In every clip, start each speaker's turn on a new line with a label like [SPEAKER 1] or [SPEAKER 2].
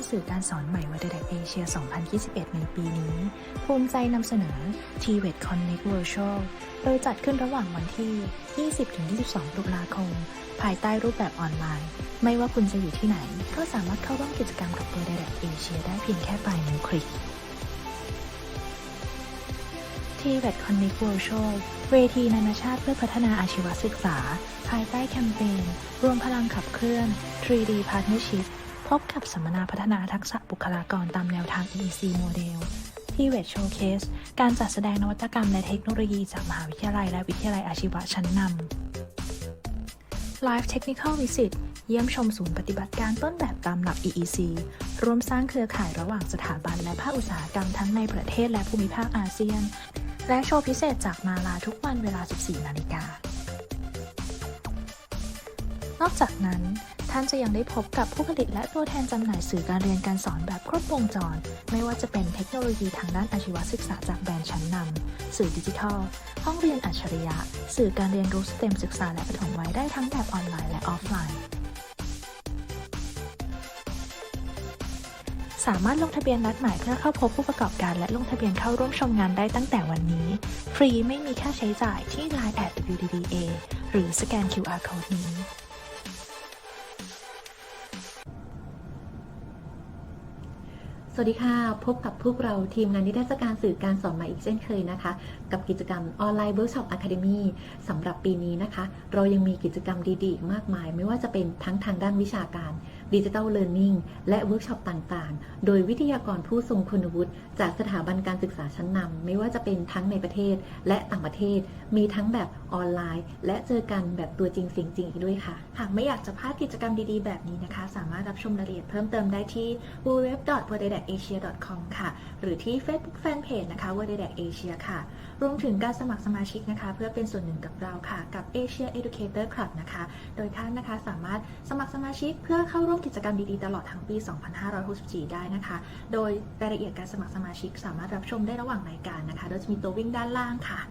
[SPEAKER 1] สื่อการสอนใหม่ Worlddidac Asia 2021 ในปีนี้ ภูมิใจนำเสนอ TVET Connect Virtual โดยจัดขึ้นระหว่างวันที่ 20-22 ตุลาคม ภายใต้รูปแบบออนไลน์ ไม่ว่าคุณจะอยู่ที่ไหน ก็สามารถเข้าร่วมกิจกรรมกับ Worlddidac Asia ได้เพียงแค่ปลายนิ้วคลิกTVET Connect Virtual เวทีนานาชาติเพื่อพัฒนาอาชีวศึกษา ภายใต้แคมเปญรวมพลังขับเคลื่อน 3D Partnership พบกับสัมมนาพัฒนาทักษะบุคลากรตามแนวทาง EEC Model TVET Showcase การจัดแสดงนวัตกรรมและเทคโนโลยีจากมหาวิทยาลัยและวิทยาลัยอาชีวะชั้นนำ Live Technical Visit เยี่ยมชมศูนย์ปฏิบัติการต้นแบบตามหลัก EEC ร่วมสร้างเครือข่ายระหว่างสถาบันและภาคอุตสาหกรรมทั้งในประเทศและภูมิภาคอาเซียนและโชว์พิเศษจากมาลาทุกวันเวลา 14 นาฬิกา นอกจากนั้นท่านจะยังได้พบกับผู้ผลิตและตัวแทนจำหน่ายสื่อการเรียนการสอนแบบครบวงจรไม่ว่าจะเป็นเทคโนโลยีทางด้านอาชีวศึกษาจากแบรนด์ชั้นนำสื่อดิจิทัลห้องเรียนอัจฉริยะสื่อการเรียนรู้สเต็มศึกษาและปฐมวัยได้ทั้งแบบออนไลน์และออฟไลน์สามารถลงทะเบียนนัดหมายเพื่อเข้าพบผู้ประกอบการและลงทะเบียนเข้าร่วมชมงานได้ตั้งแต่วันนี้ฟรีไม่มีค่าใช้จ่ายที่ Line @WDDA หรือสแกน QR Code นี้
[SPEAKER 2] สวัสดีค่ะพบกับพวกเราทีมงานนิทรรศการสื่อการสอนใหม่อีกเช่นเคยนะคะกับกิจกรรมออนไลน์เวิร์กช็อปอะคาเดมี่สำหรับปีนี้นะคะเรายังมีกิจกรรมดีๆมากมายไม่ว่าจะเป็นทั้งทางด้านวิชาการดิจิทัลเลิร์นนิ่งและเวิร์กช็อปต่างๆโดยวิทยากรผู้ทรงคุณวุฒิจากสถาบันการศึกษาชั้นนำไม่ว่าจะเป็นทั้งในประเทศและต่างประเทศมีทั้งแบบออนไลน์และเจอกันแบบตัวจริงเสียงจริงอีกด้วยค่ะ
[SPEAKER 1] หากไม่อยากจะพลาดกิจกรรมดีๆแบบนี้นะคะสามารถรับชมรายละเอียดเพิ่มเติมได้ที่ www.worlddidacasia.com ค่ะหรือที่ Facebook Fanpage นะคะ Worlddidac Asia ค่ะรวมถึงการสมัครสมาชิกนะคะเพื่อเป็นส่วนหนึ่งกับเราค่ะกับ Asia Educator Club นะคะโดยท่านนะคะสามารถสมัครสมาชิกเพื่อเข้าร่วมกิจกรรมดีๆตลอดทั้งปี 2564 ได้นะคะโดยรายละเอียดการสมัครสมาชิกสามารถรับชมได้ระหว่างรายการนะคะโดยจะมีตัววิ่งด้านล่างค่ะ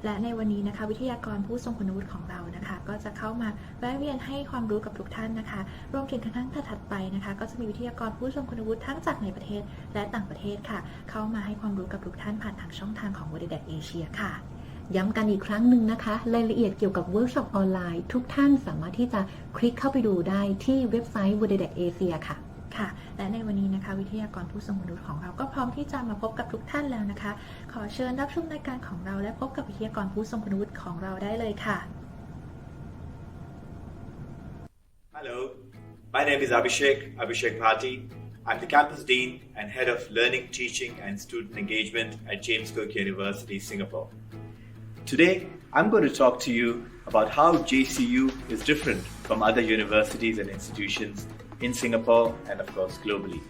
[SPEAKER 1] และในวันนี้นะคะวิทยากรผู้ทรงคุณวุฒิของเรานะคะก็จะเข้ามาแวะเวียนให้ความรู้กับทุกท่านนะคะรวมถึงครั้งถัดไปนะคะก็จะมีวิทยากรผู้ทรงคุณวุฒิทั้งจากในประเทศและต่างประเทศค่ะเข้ามาให้ความรู้กับทุกท่านผ่านทางช่องทางของ Worlddidac Asia ค่ะ
[SPEAKER 2] ย้ำกันอีกครั้งหนึ่งนะคะรายละเอียดเกี่ยวกับเวิร์กช็อปออนไลน์ทุกท่านสามารถที่จะคลิกเข้าไปดูได้ที่เว็บไซต์ Worlddidac Asia ค่ะ
[SPEAKER 1] และในวันนี้นะคะวิทยากรผู้ทรงคุณวุฒิของเราก็พร้อมที่จะมาพบกับทุกท่านแล้วนะคะขอเชิญรับชมรายการของเราและพบกับวิทยากรผู้ทรงคุณวุฒิของเราได้เลยค่ะ
[SPEAKER 3] Hello, my name is Abhishek Bhati. I'm the campus dean and head of learning, teaching and student engagement at James Cook University, Singapore. Today, I'm going to talk to you about how JCU is different from other universities and institutions in Singapore and of course globally.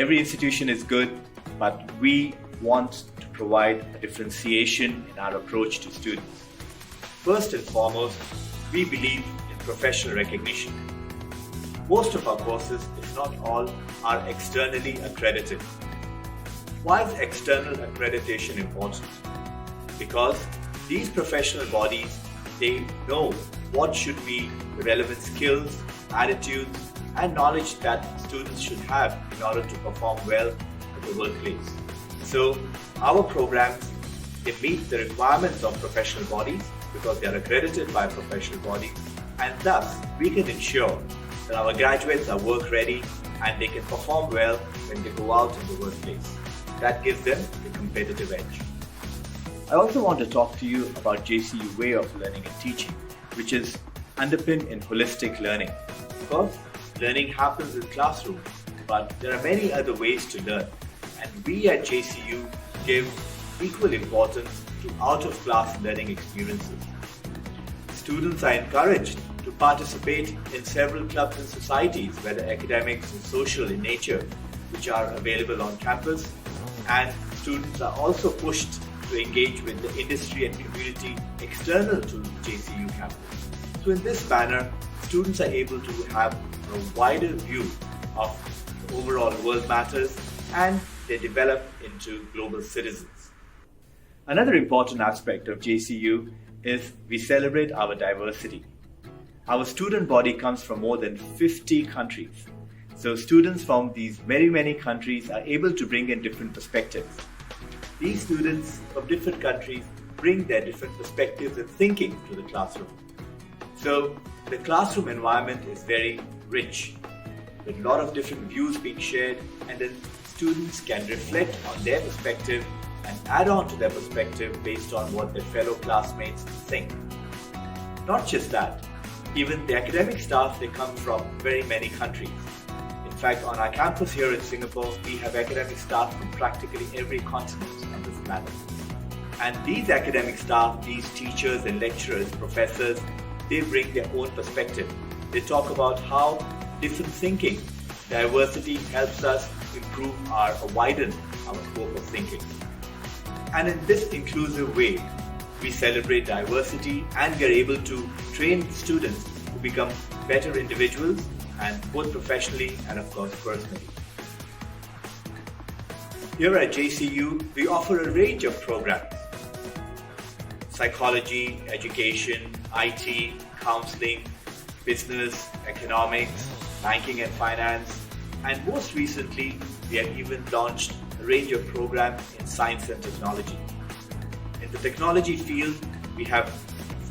[SPEAKER 3] Every institution is good, but we want to provide a differentiation in our approach to students. First and foremost, we believe in professional recognition. Most of our courses, if not all, are externally accredited. Why is external accreditation important? Because these professional bodies, they know what should be the relevant skills, attitudes, and knowledge that students should have in order to perform well in the workplace. So our programs, they meet the requirements of professional bodies because they are accredited by professional bodies, and thus we can ensure that our graduates are work ready and they can perform well when they go out in the workplace. That gives them a competitive edge. I also want to talk to you about JCU way of learning and teaching, which is underpinned in holistic learning. Of course, learning happens in classrooms, but there are many other ways to learn, and we at JCU give equal importance to out-of-class learning experiences. Students are encouraged to participate in several clubs and societies, whether academics or social in nature, which are available on campus, and students are also pushed to engage with the industry and community external to JCU campus. So in this manner, students are able to have a wider view of the overall world matters and they develop into global citizens. Another important aspect of JCU is we celebrate our diversity. Our student body comes from more than 50 countries. So students from these very many countries are able to bring in different perspectives. These students from different countries bring their different perspectives and thinking to the classroom. So the classroom environment is very rich, with a lot of different views being shared, and then students can reflect on their perspective and add on to their perspective based on what their fellow classmates think. Not just that, even the academic staff, they come from very many countries. In fact, on our campus here in Singapore, we have academic staff from practically every continent on this planet. And these academic staff, these teachers and lecturers, professors, they bring their own perspective. They talk about how different thinking, diversity helps us improve or widen our scope of thinking. And in this inclusive way, we celebrate diversity and we are able to train students to become better individuals, and both professionally and of course personally. Here at JCU, we offer a range of programs: psychology, education, IT, counseling, business, economics, banking and finance, and most recently, we have even launched a range of programs in science and technology. In the technology field, we have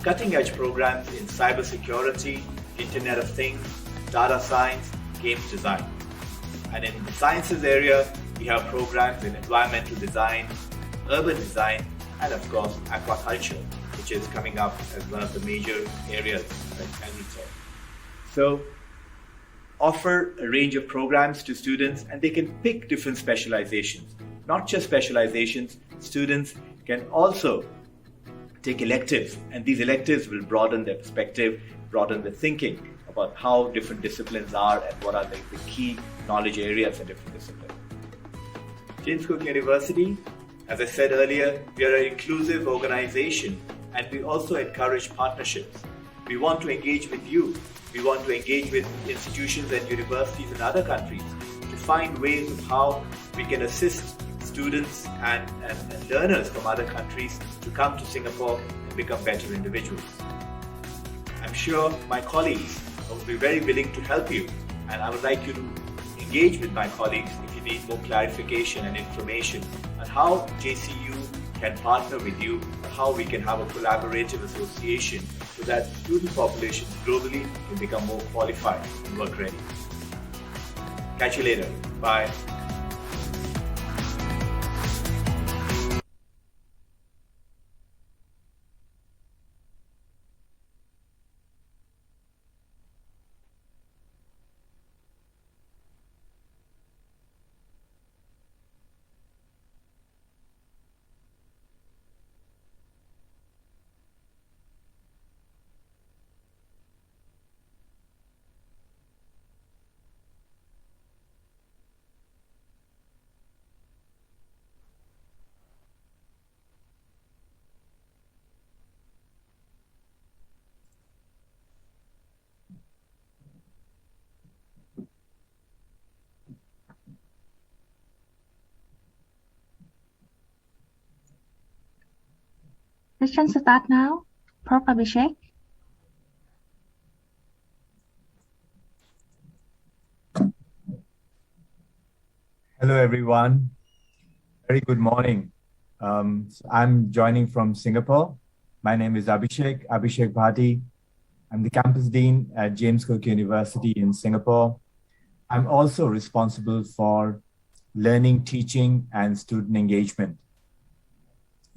[SPEAKER 3] cutting-edge programs in cybersecurity, Internet of Things, data science, games design. And in the sciences area, we have programs in environmental design, urban design, and of course, aquaculture, which is coming up as one of the major areas that can be taught. So, offer a range of programs to students, and they can pick different specializations. Not just specializations, students can also take electives, and these electives will broaden their perspective, broaden their thinking about how different disciplines are and what are the key knowledge areas in different disciplines. James Cook University, as I said earlier, we are an inclusive organization, and we also encourage partnerships. We want to engage with you. We want to engage with institutions and universities in other countries to find ways of how we can assist students and learners from other countries to come to Singapore and become better individuals. I'm sure my colleagues will be very willing to help you, and I would like you to engage with my colleagues if you need more clarification and information on how JCU can partner with you, or how we can have a collaborative association so that student populations globally can become more qualified and work ready. Catch you later. Bye.
[SPEAKER 1] Session start now. Prof. Abhishek.
[SPEAKER 4] Hello, everyone. Very good morning. I'm joining from Singapore. My name is Abhishek Bhatti. I'm the campus dean at James Cook University in Singapore. I'm also responsible for learning, teaching, and student engagement.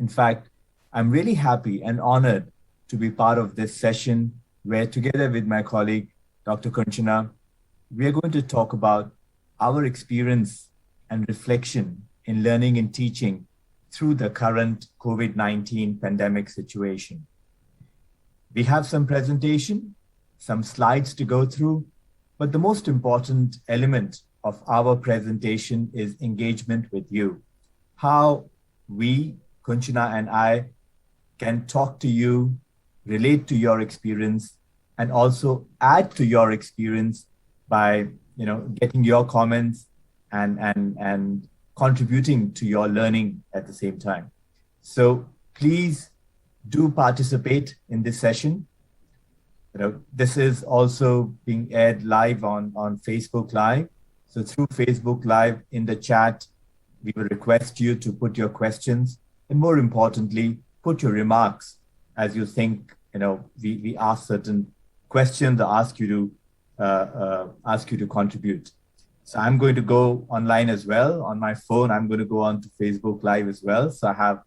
[SPEAKER 4] In fact, I'm really happy and honored to be part of this session where, together with my colleague, Dr. Kunchana, we are going to talk about our experience and reflection in learning and teaching through the current COVID-19 pandemic situation. We have some presentation, some slides to go through, but the most important element of our presentation is engagement with you. How we, Kunchana and I, can talk to you, relate to your experience, and also add to your experience by getting your comments and contributing to your learning at the same time. So please do participate in this session. This is also being aired live on Facebook Live. So through Facebook Live in the chat, we will request you to put your questions and more importantly, put your remarks as you think, we ask certain questions or ask you to contribute. So I'm going to go online as well on my phone. I'm going to go on to Facebook Live as well. So I have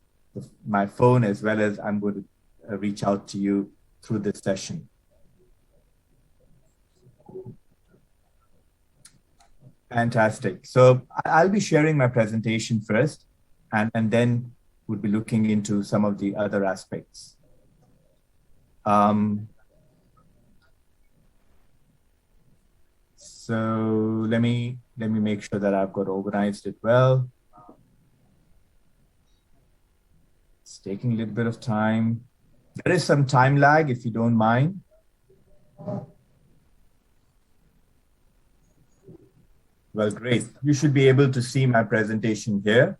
[SPEAKER 4] my phone as well as I'm going to reach out to you through this session. Fantastic. So I'll be sharing my presentation first and then we'll be looking into some of the other aspects. So let me make sure that I've got organized it well. It's taking a little bit of time. There is some time lag, if you don't mind. Well, great. You should be able to see my presentation here.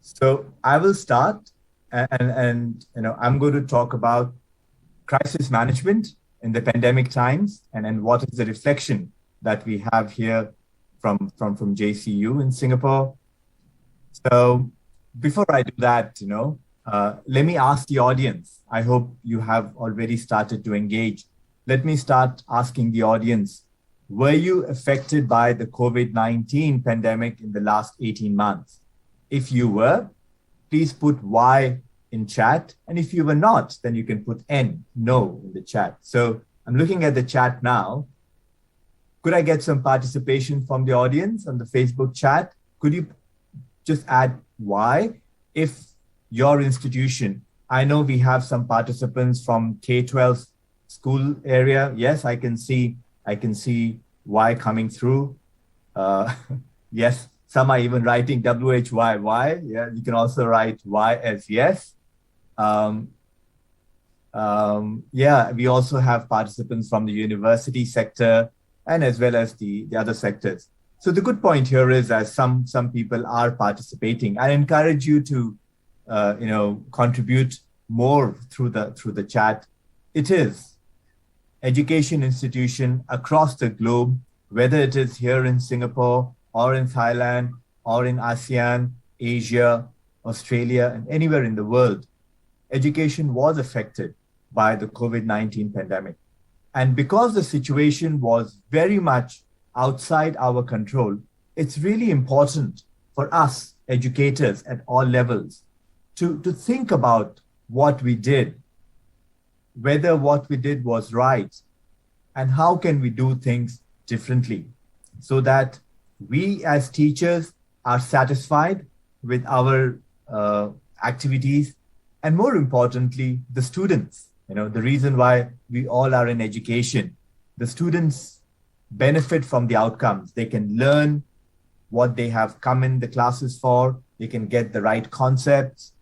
[SPEAKER 4] So I will start and I'm going to talk about crisis management in the pandemic times and what is the reflection that we have here from JCU in Singapore. So before I do that, let me ask the audience. I hope you have already started to engage. Let me start asking the audience, were you affected by the COVID-19 pandemic in the last 18 months? If you were, please put Y in chat. And if you were not, then you can put N, no, in the chat. So I'm looking at the chat now. Could I get some participation from the audience on the Facebook chat? Could you just add Y? If your institution, I know we have some participants from K-12 school area. Yes, I can see Y coming through. Yes, some are even writing WHYY. Yeah, you can also write Y as yes. Yeah, we also have participants from the university sector and as well as the other sectors. So the good point here is that some people are participating. I encourage you to contribute more through the chat. It is education institution across the globe, whether it is here in Singapore or in Thailand or in ASEAN, Asia, Australia, and anywhere in the world, education was affected by the COVID-19 pandemic. And because the situation was very much outside our control, it's really important for us educators at all levels to think about what we did, whether what we did was right, and how can we do things differently so that we as teachers are satisfied with our activities, and more importantly, the students. The reason why we all are in education, the students benefit from the outcomes. They can learn what they have come in the classes for. They can get the right concepts,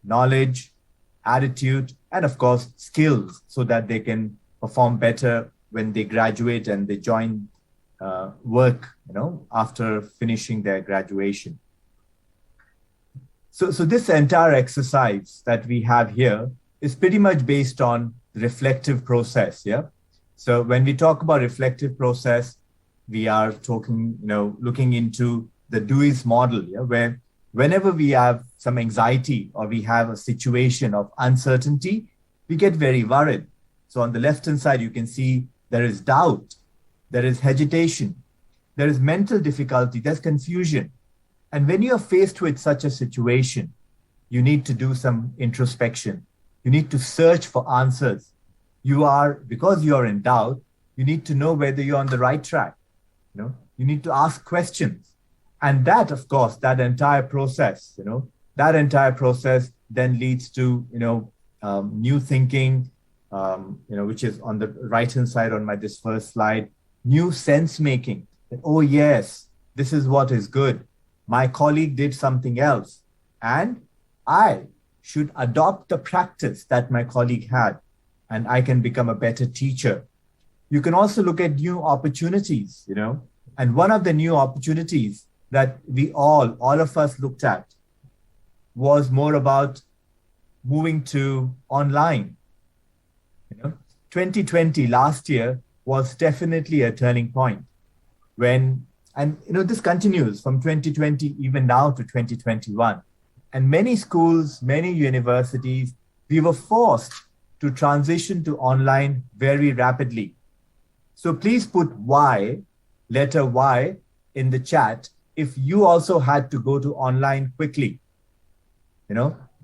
[SPEAKER 4] knowledge, attitude, and of course, skills so that they can perform better when they graduate and they join work, after finishing their graduation. So this entire exercise that we have here is pretty much based on the reflective process, yeah? So when we talk about reflective process, we are talking, looking into the Dewey's model, yeah, where whenever we have some anxiety or we have a situation of uncertainty, we get very worried. So on the left-hand side, you can see there is doubt, there is hesitation, there is mental difficulty, there's confusion. And when you are faced with such a situation, you need to do some introspection. You need to search for answers. Because you are in doubt, you need to know whether you're on the right track. You need to ask questions. And that, of course, that entire process then leads to, new thinking, which is on the right-hand side on this first slide, new sense making. Oh, yes, this is what is good. My colleague did something else, and I should adopt the practice that my colleague had, and I can become a better teacher. You can also look at new opportunities, and one of the new opportunities that we all of us looked at was more about moving to online. 2020, last year, was definitely a turning point when And this continues from 2020 even now to 2021. And many schools, many universities, we were forced to transition to online very rapidly. So please put Y, letter Y, in the chat if you also had to go to online quickly.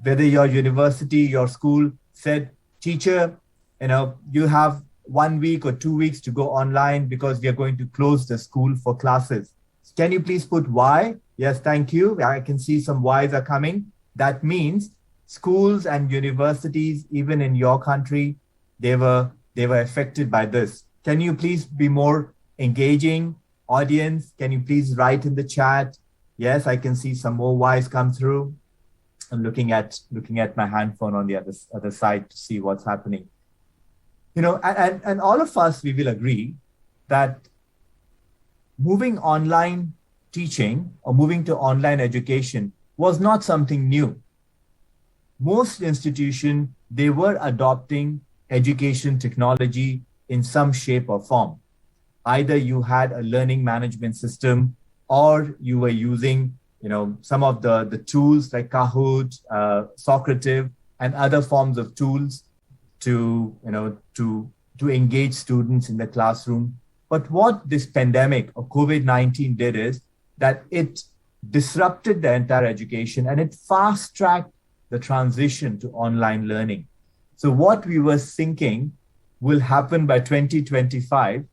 [SPEAKER 4] Whether your university, your school said, teacher, you have 1 week or 2 weeks to go online because we are going to close the school for classes. Can you please put Y? Yes, thank you. I can see some Ys are coming. That means schools and universities, even in your country, they were affected by this. Can you please be more engaging? Audience, can you please write in the chat? Yes, I can see some more Ys come through. I'm looking at my handphone on the other side to see what's happening. And all of us, we will agree that moving online teaching or moving to online education was not something new. Most institutions, they were adopting education technology in some shape or form. Either you had a learning management system or you were using some of the tools like Kahoot, Socrative, and other forms of tools to engage students in the classroom. But what this pandemic or COVID-19 did is that it disrupted the entire education and it fast-tracked the transition to online learning. So what we were thinking will happen by 2025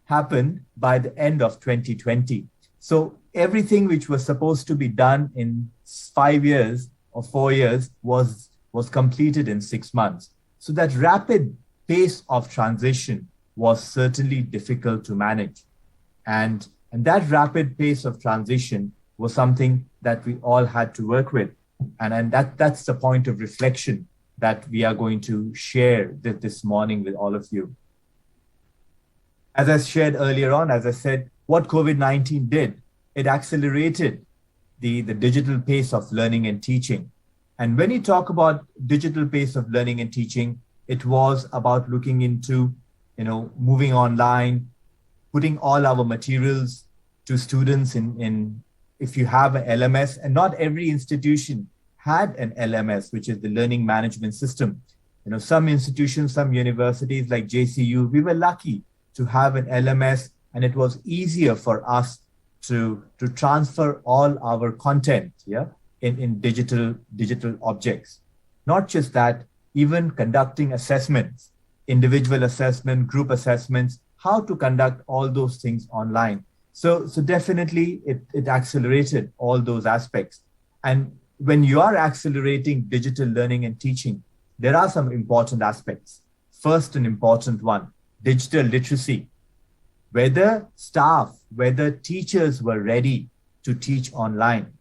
[SPEAKER 4] happened by the end of 2020. So everything which was supposed to be done in 5 years or 4 years was completed in 6 months. So that rapid pace of transition was certainly difficult to manage. And that rapid pace of transition was something that we all had to work with. And that's the point of reflection that we are going to share this morning with all of you. As I shared earlier on, as I said, what COVID-19 did, it accelerated the digital pace of learning and teaching. And when you talk about digital pace of learning and teaching, it was about looking into, moving online, putting all our materials to students in if you have an LMS, and not every institution had an LMS, which is the learning management system. Some institutions, some universities like JCU, we were lucky to have an LMS, and it was easier for us to transfer all our content in digital objects. Not just that, even conducting assessments, individual assessment, group assessments, how to conduct all those things online. So definitely it accelerated all those aspects. And when you are accelerating digital learning and teaching, there are some important aspects. First, an important one, digital literacy. Whether staff, whether teachers were ready to teach online,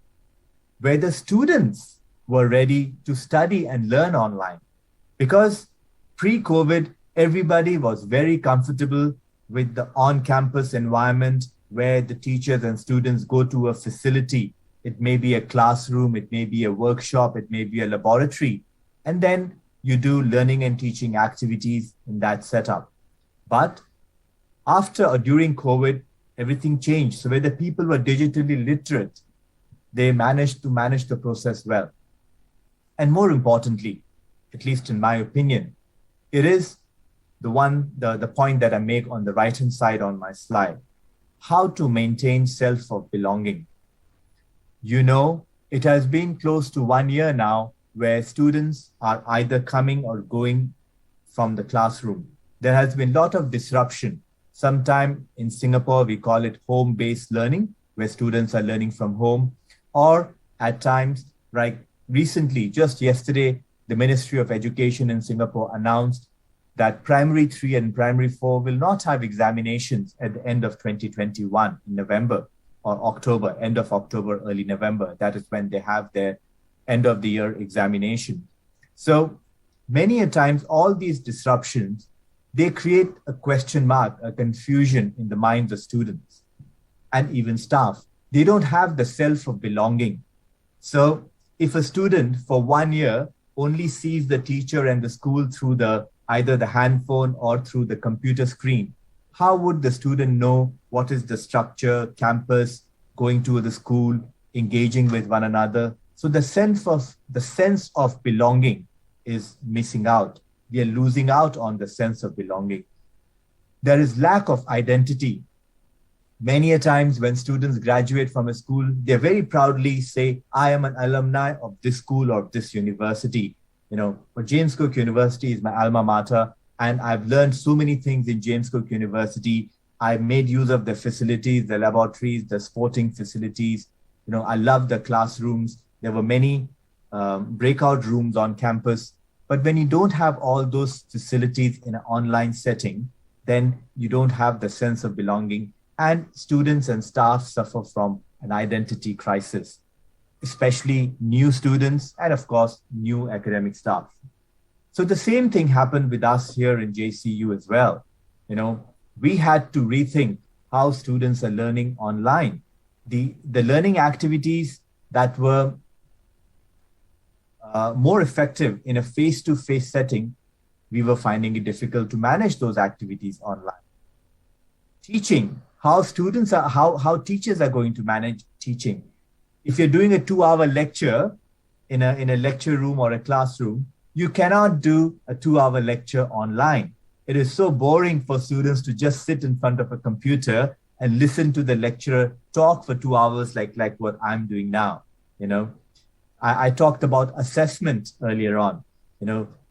[SPEAKER 4] whether students were ready to study and learn online. Because pre-COVID, everybody was very comfortable with the on-campus environment where the teachers and students go to a facility. It may be a classroom, it may be a workshop, it may be a laboratory. And then you do learning and teaching activities in that setup. But after or during COVID, everything changed. So whether people were digitally literate, they managed to manage the process well. And more importantly, at least in my opinion, it is the point that I make on the right-hand side on my slide, how to maintain self of belonging. It has been close to 1 year now where students are either coming or going from the classroom. There has been a lot of disruption. Sometime in Singapore, we call it home-based learning, where students are learning from home. Or at times, like recently, just yesterday, the Ministry of Education in Singapore announced that primary 3 and primary 4 will not have examinations at the end of 2021 in November or October, end of October, early November. That is when they have their end of the year examination. So many a times, all these disruptions, they create a question mark, a confusion in the minds of students and even staff. They don't have the self of belonging. So if a student for 1 year only sees the teacher and the school through either the handphone or through the computer screen, how would the student know what is the structure, campus, going to the school, engaging with one another. So the sense of belonging is missing out. We are losing out on the sense of belonging. There is lack of identity. Many a times when students graduate from a school, they very proudly say, I am an alumni of this school or this university. But James Cook University is my alma mater, and I've learned so many things in James Cook University. I made use of the facilities, the laboratories, the sporting facilities. I love the classrooms. There were many breakout rooms on campus. But when you don't have all those facilities in an online setting, then you don't have the sense of belonging. And students and staff suffer from an identity crisis, especially new students and, of course, new academic staff. So the same thing happened with us here in JCU as well. We had to rethink how students are learning online. The learning activities that were more effective in a face-to-face setting, we were finding it difficult to manage those activities online. Teaching, how teachers are going to manage teaching. If you're doing a 2-hour lecture in a lecture room or a classroom, you cannot do a 2-hour lecture online. It is so boring for students to just sit in front of a computer and listen to the lecturer talk for 2 hours like what I'm doing now. I talked about assessment earlier on.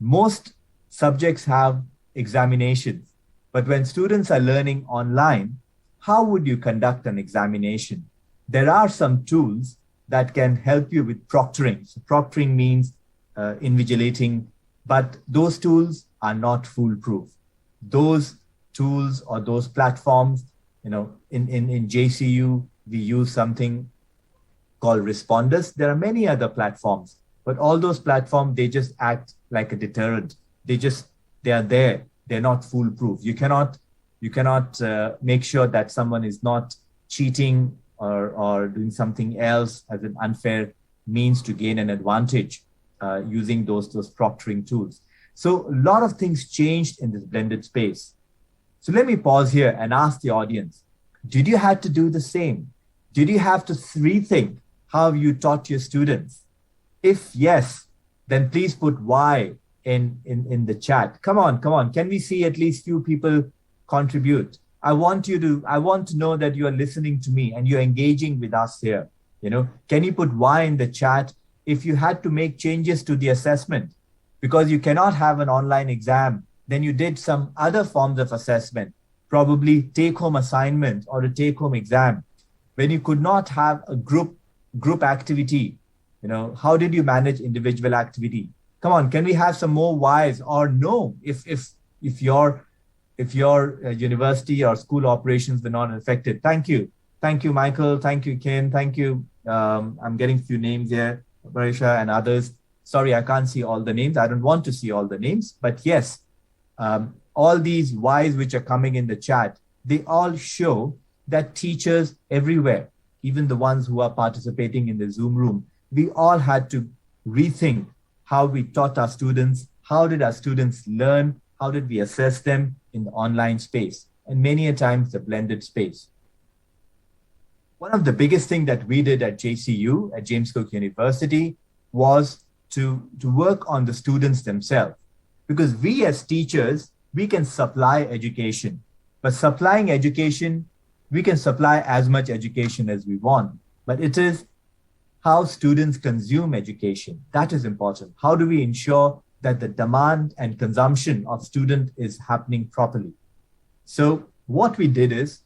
[SPEAKER 4] Most subjects have examinations, but when students are learning online, how would you conduct an examination? There are some tools that can help you with proctoring. So proctoring means invigilating, but those tools are not foolproof. Those tools or those platforms, in JCU, we use something called responders. There are many other platforms, but all those platforms, they just act like a deterrent. They are there. They're not foolproof. You cannot make sure that someone is not cheating or doing something else as an unfair means to gain an advantage using those proctoring tools. So a lot of things changed in this blended space. So let me pause here and ask the audience, did you have to do the same? Did you have to rethink how you taught your students? If yes, then please put why in the chat. Come on. Can we see at least few people contribute? I want to know that you are listening to me and you're engaging with us here. Can you put why in the chat if you had to make changes to the assessment? Because you cannot have an online exam, then you did some other forms of assessment, probably take-home assignment or a take-home exam. When you could not have a group activity, how did you manage individual activity? Come on, can we have some more whys? Or no, if your university or school operations were not affected? Thank you, Michael. Thank you, Ken. Thank you. I'm getting a few names here, Barisha and others. Sorry, I can't see all the names. I don't want to see all the names, but yes, all these whys which are coming in the chat, they all show that teachers everywhere, even the ones who are participating in the Zoom room, we all had to rethink how we taught our students, how did our students learn, how did we assess them in the online space, and many a times the blended space. One of the biggest things that we did at JCU, at James Cook University, was to work on the students themselves. Because we as teachers, we can supply education, but supplying education, we can supply as much education as we want, but it is how students consume education. That is important. How do we ensure that the demand and consumption of student is happening properly? So what we did is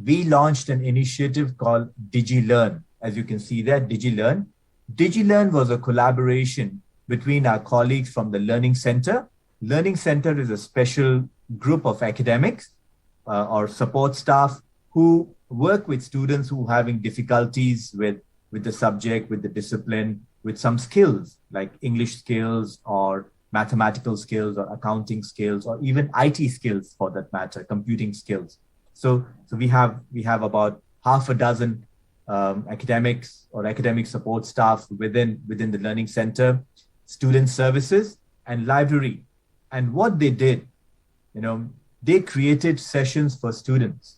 [SPEAKER 4] we launched an initiative called DigiLearn. As you can see there, DigiLearn. DigiLearn was a collaboration between our colleagues from the Learning Center. Learning Center is a special group of academics or support staff who work with students who are having difficulties with the subject, with the discipline, with some skills like English skills or mathematical skills or accounting skills or even IT skills for that matter, computing skills. So we have about half a dozen academics or academic support staff within the Learning Center, student services and library. And what they did, they created sessions for students.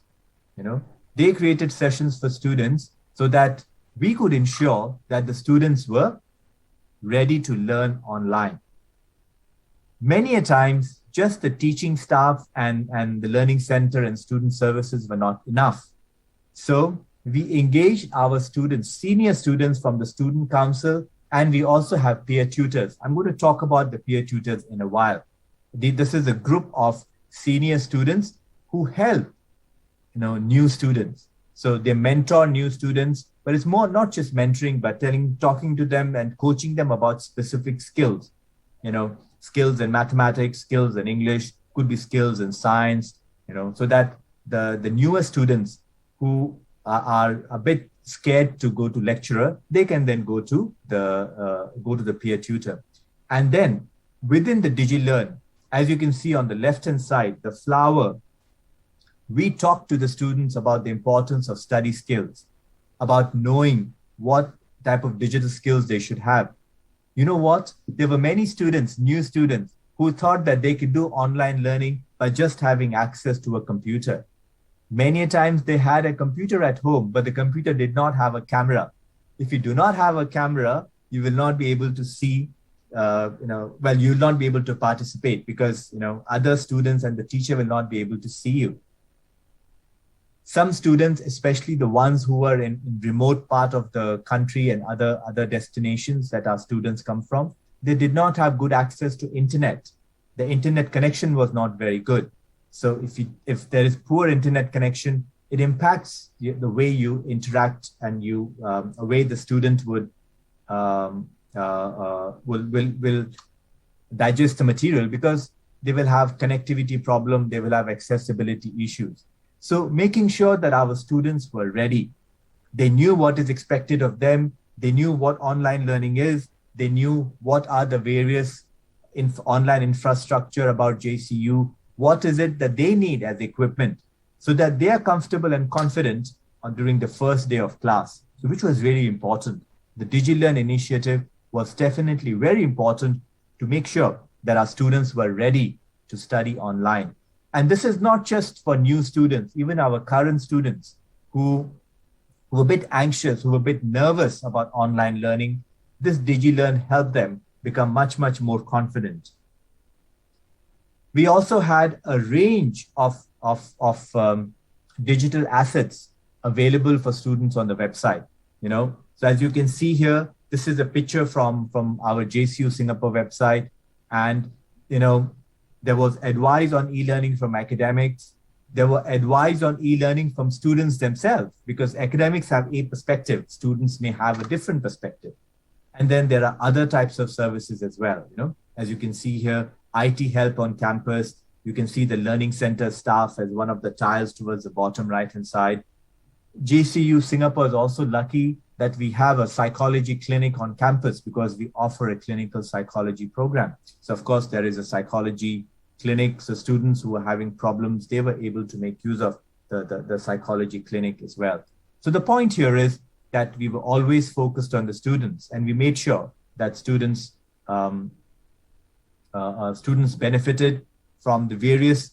[SPEAKER 4] You know, they created sessions for students so that we could ensure that the students were ready to learn online. Many a times, just the teaching staff and the learning center and student services were not enough. So we engaged our students, senior students from the student council, and we also have peer tutors. I'm going to talk about the peer tutors in a while. This is a group of senior students who help, new students. So they mentor new students, but it's more not just mentoring, but talking to them and coaching them about specific skills, skills in mathematics, skills in English, could be skills in science, so that the newer students who are a bit scared to go to lecturer, they can then go to the peer tutor. And then within the DigiLearn, as you can see on the left-hand side, the flower, we talk to the students about the importance of study skills, about knowing what type of digital skills they should have. You know what? There were many students, new students, who thought that they could do online learning by just having access to a computer. Many times they had a computer at home, but the computer did not have a camera. If you do not have a camera, you will not be able to see, you will not be able to participate because, other students and the teacher will not be able to see you. Some students, especially the ones who are in remote part of the country and other destinations that our students come from, they did not have good access to internet. The internet connection was not very good. So if there is poor internet connection, it impacts the way you interact and a way the student will digest the material, because they will have connectivity problem, they will have accessibility issues. So making sure that our students were ready, they knew what is expected of them, they knew what online learning is, they knew what are the various online infrastructure about JCU, what is it that they need as equipment, so that they are comfortable and confident during the first day of class, so which was very important. The DigiLearn initiative was definitely very important to make sure that our students were ready to study online. And this is not just for new students, even our current students who were a bit anxious, who were a bit nervous about online learning. This DigiLearn helped them become much, much more confident. We also had a range of digital assets available for students on the website. So as you can see here, this is a picture from our JCU Singapore website, and there was advice on e-learning from academics. There were advice on e-learning from students themselves, because academics have a perspective. Students may have a different perspective. And then there are other types of services as well. As you can see here, IT help on campus. You can see the learning center staff as one of the tiles towards the bottom right-hand side. JCU Singapore is also lucky that we have a psychology clinic on campus, because we offer a clinical psychology program. So of course, there is a psychology clinic. So students who are having problems, they were able to make use of the psychology clinic as well. So the point here is that we were always focused on the students, and we made sure that students benefited from the various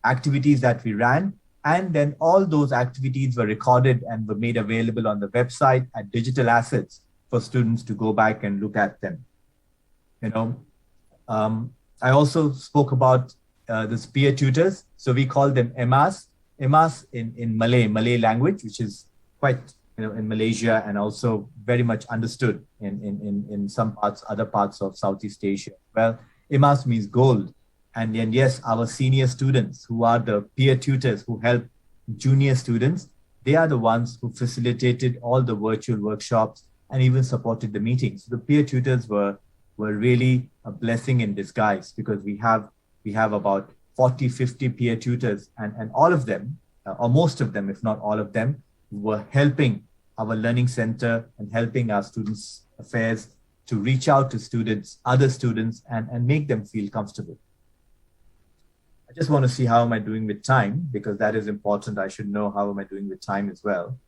[SPEAKER 4] activities that we ran. And then all those activities were recorded and were made available on the website at digital assets for students to go back and look at them. I also spoke about the peer tutors. So we call them emas. Emas in Malay language, which is quite, in Malaysia, and also very much understood in some other parts of Southeast Asia. Well, emas means gold. And then, yes, our senior students, who are the peer tutors who help junior students, they are the ones who facilitated all the virtual workshops and even supported the meetings. The peer tutors were really a blessing in disguise, because we have about 40, 50 peer tutors, and all of them, or most of them, if not all of them, were helping our learning center and helping our students' affairs to reach out to students, other students, and make them feel comfortable. I just want to see how am I doing with time, because that is important. I should know how am I doing with time as well.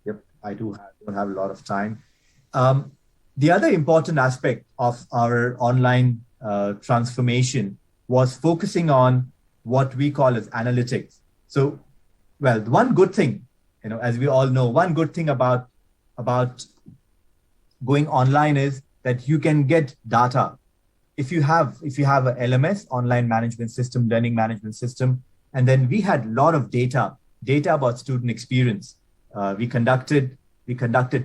[SPEAKER 4] Yep, I don't have a lot of time. The other important aspect of our online transformation was focusing on what we call as analytics. So, well, one good thing, as we all know, one good thing about going online is that you can get data. If you have a LMS, online management system, learning management system, and then we had a lot of data about student experience. We conducted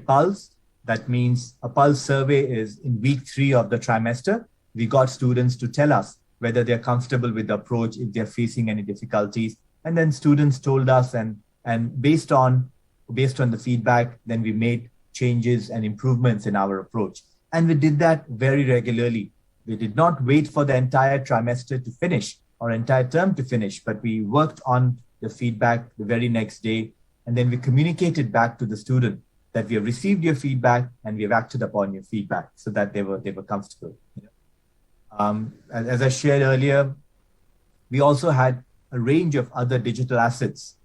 [SPEAKER 4] Pulse. That means a Pulse survey is in week 3 of the trimester. We got students to tell us whether they're comfortable with the approach, if they're facing any difficulties. And then students told us, and based on the feedback, then we made changes and improvements in our approach. And we did that very regularly. We did not wait for the entire trimester to finish or entire term to finish, but we worked on the feedback the very next day. And then we communicated back to the student that we have received your feedback and we have acted upon your feedback, so that they were comfortable. As I shared earlier, we also had a range of other digital assets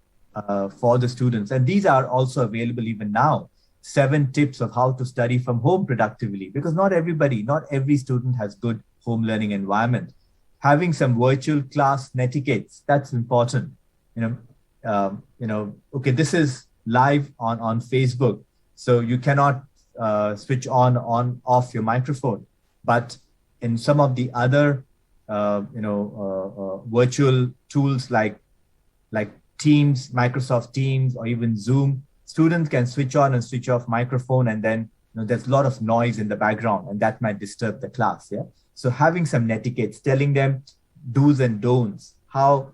[SPEAKER 4] for the students. And these are also available even now. 7 tips of how to study from home productively, because not every student has good home learning environment. Having some virtual class netiquettes, that's important. Okay, this is live on Facebook, so you cannot switch on off your microphone. But in some of the other virtual tools like Teams, Microsoft Teams, or even Zoom, students can switch on and switch off microphone, and then there's a lot of noise in the background, and that might disturb the class. Yeah. So having some netiquettes, telling them do's and don'ts, how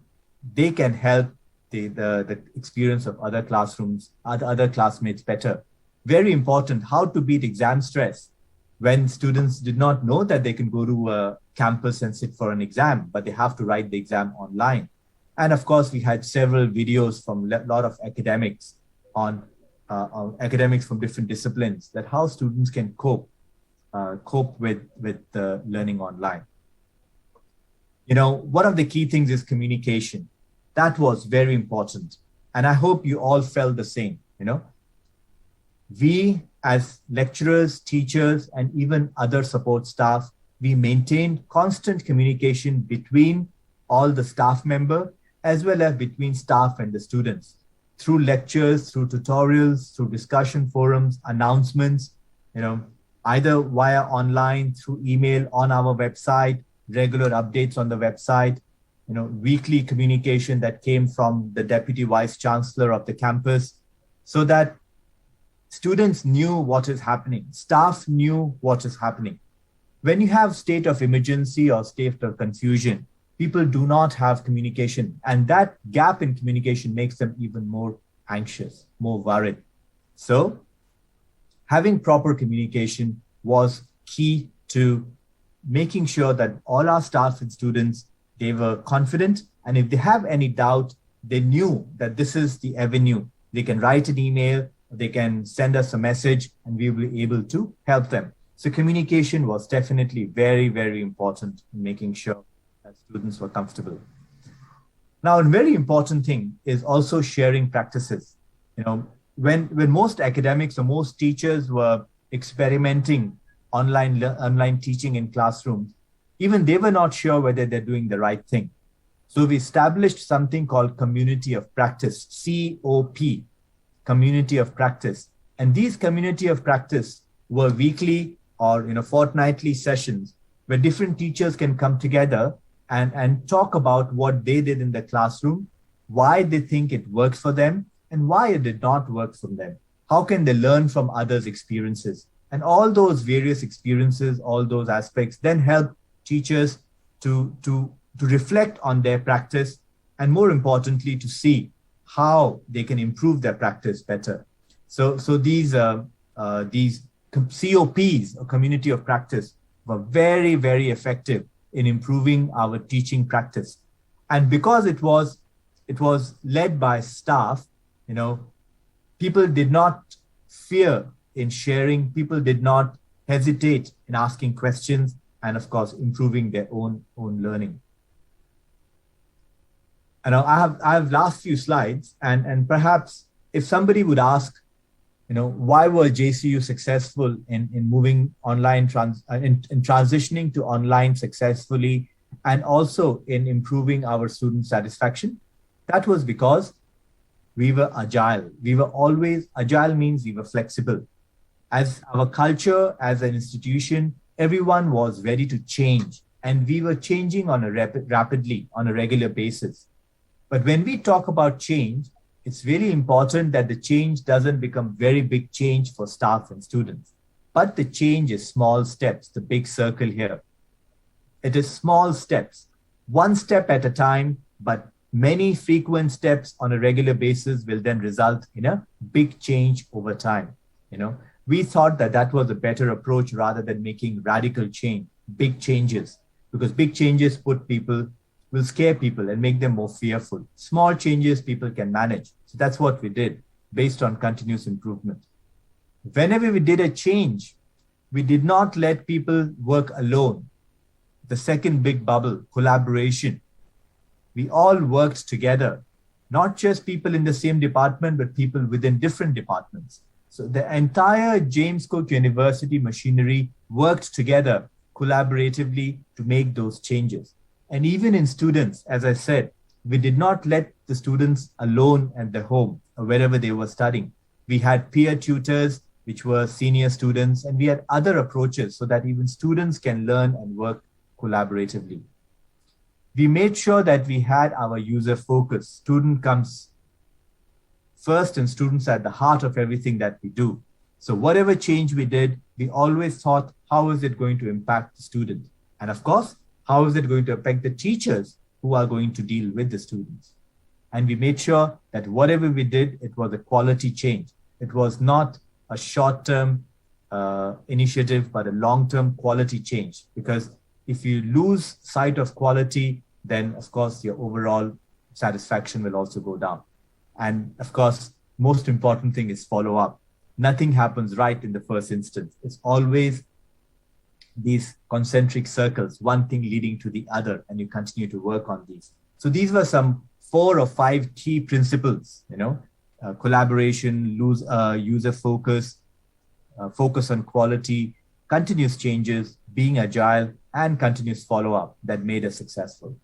[SPEAKER 4] they can help the experience of other classrooms, other classmates better. Very important. How to beat exam stress when students did not know that they can go to a campus and sit for an exam, but they have to write the exam online. And of course, we had several videos from a lot of academics on academics from different disciplines, that how students can cope with the learning online. One of the key things is communication. That was very important. And I hope you all felt the same. We as lecturers, teachers, and even other support staff, we maintained constant communication between all the staff members, as well as between staff and the students, through lectures, through tutorials, through discussion forums, announcements, either via online, through email, on our website, regular updates on the website, weekly communication that came from the Deputy Vice Chancellor of the campus, so that students knew what is happening, staff knew what is happening. When you have state of emergency or state of confusion, people do not have communication, and that gap in communication makes them even more anxious, more worried. So having proper communication was key to making sure that all our staff and students, they were confident, and if they have any doubt, they knew that this is the avenue. They can write an email, they can send us a message, and we will be able to help them. So communication was definitely very, very important in making sure that students were comfortable. Now, a very important thing is also sharing practices. When most academics or most teachers were experimenting online teaching in classrooms, even they were not sure whether they're doing the right thing. So we established something called Community of Practice, COP, Community of Practice. And these Community of Practice were weekly or fortnightly sessions where different teachers can come together and talk about what they did in the classroom, why they think it worked for them, and why it did not work for them. How can they learn from others' experiences? And all those various experiences, all those aspects then help teachers to reflect on their practice, and more importantly, to see how they can improve their practice better. So these COPs, or Community of Practice, were very, very effective in improving our teaching practice. And because it was led by staff, people did not fear in sharing, people did not hesitate in asking questions, and of course, improving their own learning. And I have last few slides, and perhaps if somebody would ask, why were JCU successful in moving online, in transitioning to online successfully and also in improving our student satisfaction. That was because we were agile. We were always agile, means we were flexible. As our culture, as an institution, everyone was ready to change, and we were changing on a rapidly on a regular basis. But when we talk about change, it's really important that the change doesn't become very big change for staff and students, but the change is small steps, the big circle here. It is small steps, one step at a time, but many frequent steps on a regular basis will then result in a big change over time. We thought that that was a better approach rather than making radical change, big changes, because big changes will scare people and make them more fearful. Small changes people can manage. So that's what we did based on continuous improvement. Whenever we did a change, we did not let people work alone. The second big bubble, collaboration. We all worked together, not just people in the same department, but people within different departments. So the entire James Cook University machinery worked together collaboratively to make those changes. And even in students, as I said, we did not let the students alone at their home or wherever they were studying. We had peer tutors, which were senior students, and we had other approaches so that even students can learn and work collaboratively. We made sure that we had our user focus. Student comes first and students at the heart of everything that we do. So whatever change we did, we always thought, how is it going to impact the student? And of course, how is it going to affect the teachers who are going to deal with the students? And we made sure that whatever we did, it was a quality change. It was not a short-term initiative, but a long-term quality change. Because if you lose sight of quality, then of course your overall satisfaction will also go down. And of course, most important thing is follow-up. Nothing happens right in the first instance. It's always these concentric circles, one thing leading to the other, and you continue to work on these. So these were some 4 or 5 key principles, collaboration, user focus, focus on quality, continuous changes, being agile, and continuous follow-up that made us successful.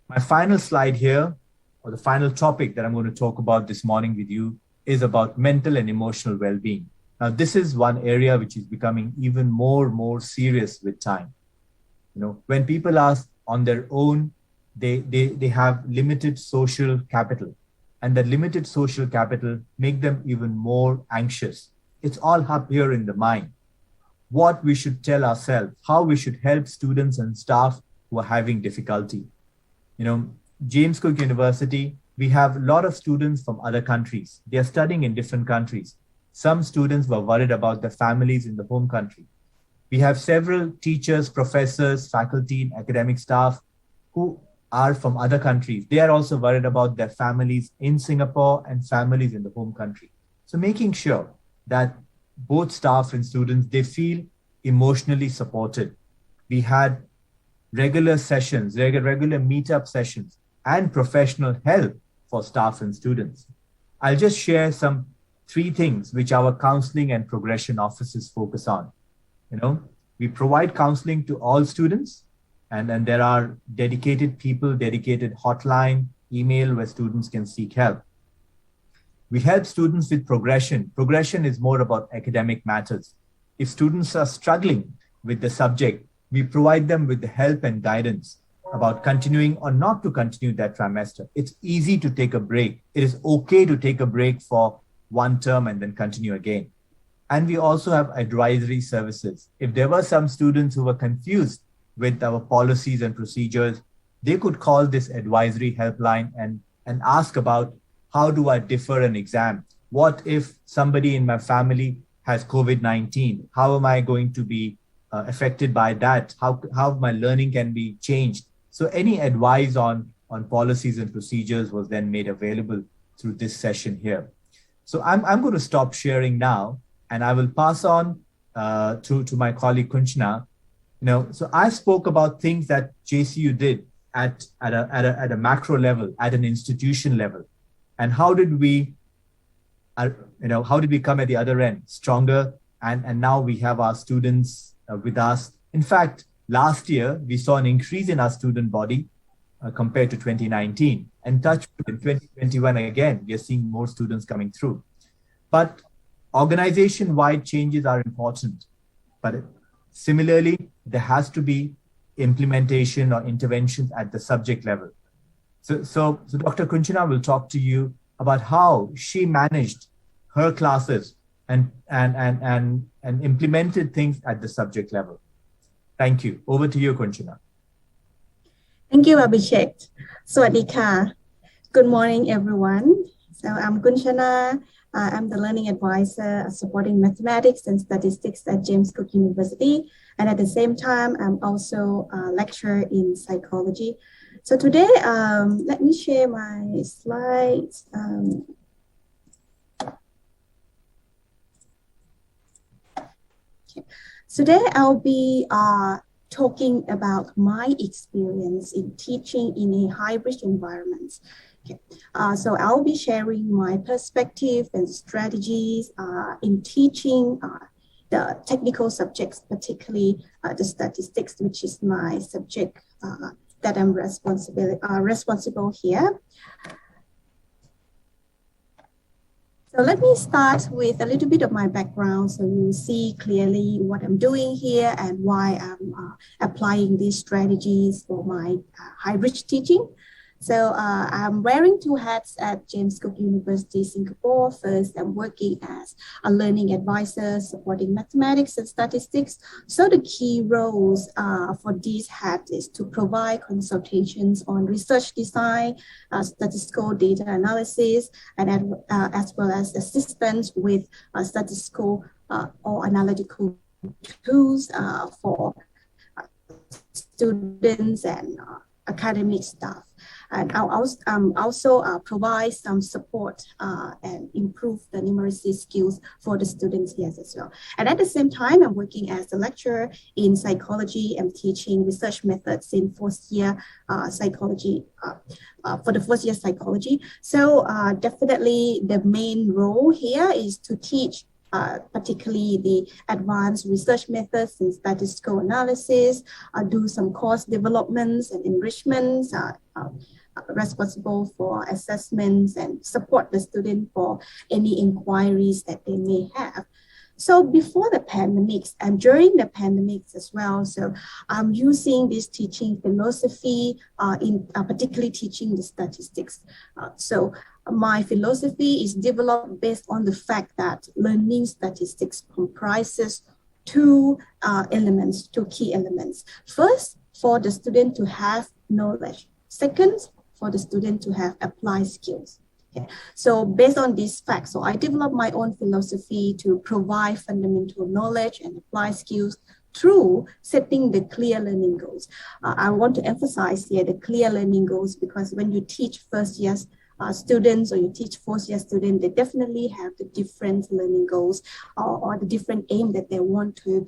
[SPEAKER 4] My final slide here, or the final topic that I'm going to talk about this morning with you, is about mental and emotional well-being. Now, this is one area which is becoming even more serious with time. When people are on their own, they have limited social capital, and that limited social capital make them even more anxious. It's all up here in the mind. What we should tell ourselves, how we should help students and staff who are having difficulty. James Cook University, we have a lot of students from other countries. They are studying in different countries. Some students were worried about their families in the home country. We have several teachers, professors, faculty, and academic staff who are from other countries. They are also worried about their families in Singapore and families in the home country. So making sure that both staff and students, they feel emotionally supported. We had regular sessions, regular meetup sessions, and professional help for staff and students. I'll just share some 3 things which our counseling and progression offices focus on. We provide counseling to all students, and there are dedicated people, dedicated hotline, email where students can seek help. We help students with progression. Progression is more about academic matters. If students are struggling with the subject, we provide them with the help and guidance about continuing or not to continue that trimester. It's easy to take a break. It is okay to take a break for 1 term and then continue again. And we also have advisory services. If there were some students who were confused with our policies and procedures, they could call this advisory helpline and ask about, how do I defer an exam? What if somebody in my family has COVID-19? How am I going to be affected by that? How my learning can be changed? So any advice on policies and procedures was then made available through this session here. So I'm going to stop sharing now, and I will pass on to my colleague Kunchna. So I spoke about things that JCU did at a macro level, at an institution level, and how did we come at the other end stronger? And now we have our students with us. In fact, last year, we saw an increase in our student body compared to 2019. And touch wood, in 2021, again, we are seeing more students coming through. But organization-wide changes are important. But similarly, there has to be implementation or interventions at the subject level. So Dr. Kunchana will talk to you about how she managed her classes and implemented things at the subject level. Thank you. Over to you, Kunchana.
[SPEAKER 5] Thank you, Abhishek. Swadika. Good morning, everyone. So I'm Kunchana. I'm the learning advisor supporting mathematics and statistics at James Cook University. And at the same time, I'm also a lecturer in psychology. So today, let me share my slides. Today, I'll be talking about my experience in teaching in a hybrid environment. Okay. So I'll be sharing my perspective and strategies in teaching the technical subjects, particularly the statistics, which is my subject that I'm responsible here. So let me start with a little bit of my background so you see clearly what I'm doing here and why I'm applying these strategies for my hybrid teaching. So I'm wearing two hats at James Cook University, Singapore. First, I'm working as a learning advisor supporting mathematics and statistics. So the key roles for this hat is to provide consultations on research design, statistical data analysis, and as well as assistance with statistical or analytical tools for students and academic staff. And I'll also provide some support and improve the numeracy skills for the students here as well. And at the same time, I'm working as a lecturer in psychology and teaching research methods in fourth year psychology, for the first year psychology. So definitely the main role here is to teach particularly the advanced research methods in statistical analysis, do some course developments and enrichments, responsible for assessments and support the student for any inquiries that they may have. So before the pandemics and during the pandemics as well, so I'm using this teaching philosophy in particularly teaching the statistics. So my philosophy is developed based on the fact that learning statistics comprises two key elements. First, for the student to have knowledge. Second, for the student to have applied skills. Okay. So based on these facts, so I developed my own philosophy to provide fundamental knowledge and apply skills through setting the clear learning goals. I want to emphasize here the clear learning goals because when you teach first year students or you teach fourth year students, they definitely have the different learning goals or the different aim that they want to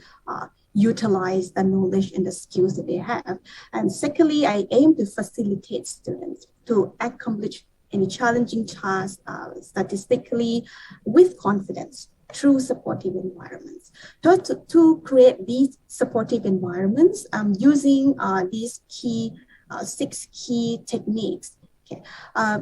[SPEAKER 5] utilize the knowledge and the skills that they have. And secondly, I aim to facilitate students to accomplish any challenging task statistically with confidence through supportive environments. To create these supportive environments, I'm using these six key techniques. Okay.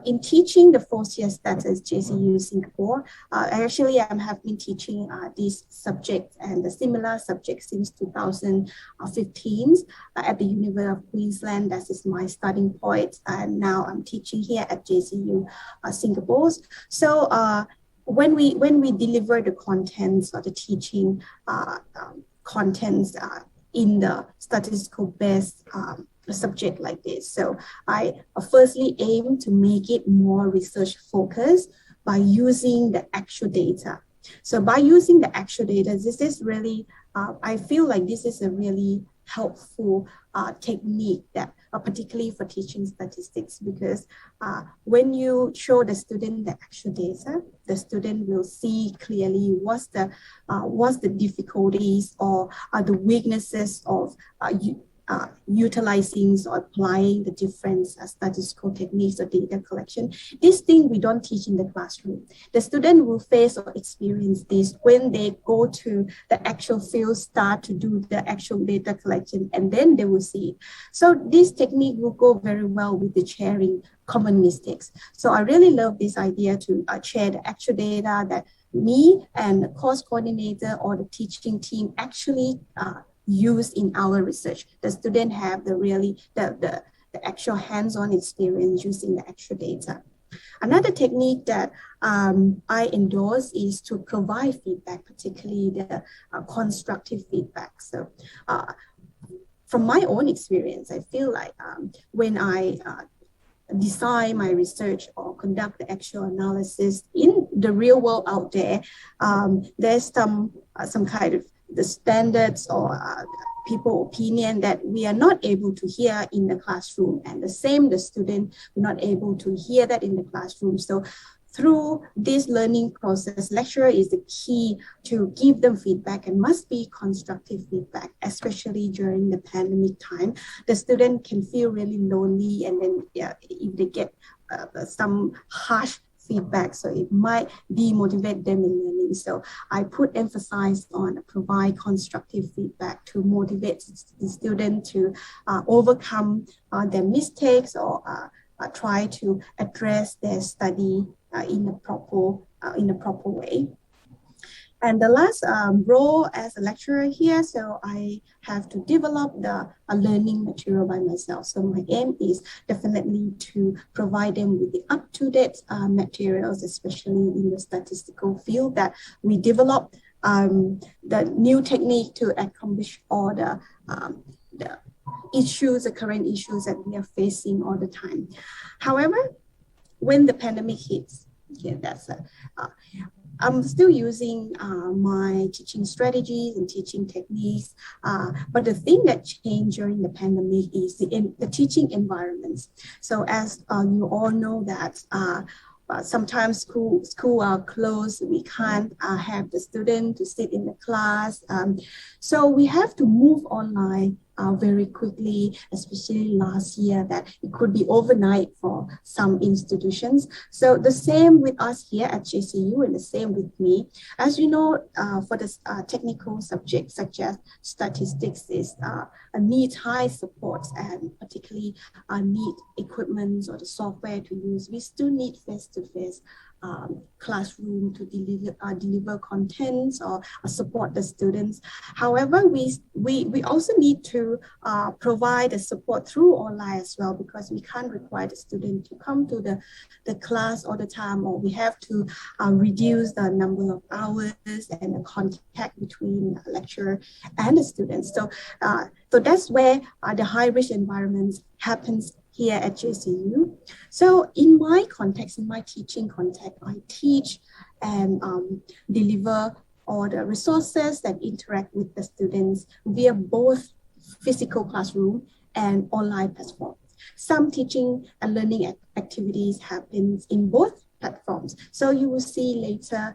[SPEAKER 5] In teaching the fourth year stats at JCU Singapore, I have been teaching these subjects and the similar subjects since 2015 at the University of Queensland. That is my starting point. And now I'm teaching here at JCU Singapore. So when we deliver the contents or the teaching contents in the statistical based subject like this. So I firstly aim to make it more research focused by using the actual data. So by using the actual data, this is really, I feel like this is a really helpful technique that particularly for teaching statistics, because when you show the student the actual data, the student will see clearly what's the difficulties or the weaknesses of utilizing or applying the different statistical techniques or data collection. This thing we don't teach in the classroom. The student will face or experience this when they go to the actual field, start to do the actual data collection, and then they will see it. So this technique will go very well with the sharing common mistakes. So I really love this idea to share the actual data that me and the course coordinator or the teaching team actually use in our research. The student have the actual hands-on experience using the actual data. Another technique that I endorse is to provide feedback, particularly the constructive feedback. So from my own experience, I feel like when I design my research or conduct the actual analysis in the real world out there, there's some kind of the standards or people opinion that we are not able to hear in the classroom, and the student were not able to hear that in the classroom. So through this learning process, lecturer is the key to give them feedback, and must be constructive feedback, especially during the pandemic time. The student can feel really lonely, and then if they get some harsh feedback, so it might demotivate them in learning. So I put emphasis on provide constructive feedback to motivate the student to overcome their mistakes or try to address their study in a proper way. And the last role as a lecturer here, so I have to develop a learning material by myself. So my aim is definitely to provide them with the up-to-date materials, especially in the statistical field, that we develop the new technique to accomplish all the issues, the current issues that we are facing all the time. However, when the pandemic hits, I'm still using my teaching strategies and teaching techniques, but the thing that changed during the pandemic is the teaching environments. So as you all know that sometimes school are closed, we can't have the student to sit in the class. So we have to move online very quickly, especially last year that it could be overnight for some institutions. So the same with us here at JCU, and the same with me. As you know, for the technical subjects such as statistics is needs high support, and particularly need equipment or the software to use. We still need face-to-face classroom to deliver contents or support the students. However, we also need to provide the support through online as well, because we can't require the student to come to the class all the time, or we have to reduce the number of hours and the contact between the lecturer and the students. So that's where the high-risk environments happens here at JCU. So in my context, in my teaching context, I teach and deliver all the resources that interact with the students via both physical classroom and online platform. Some teaching and learning activities happens in both platforms. So you will see later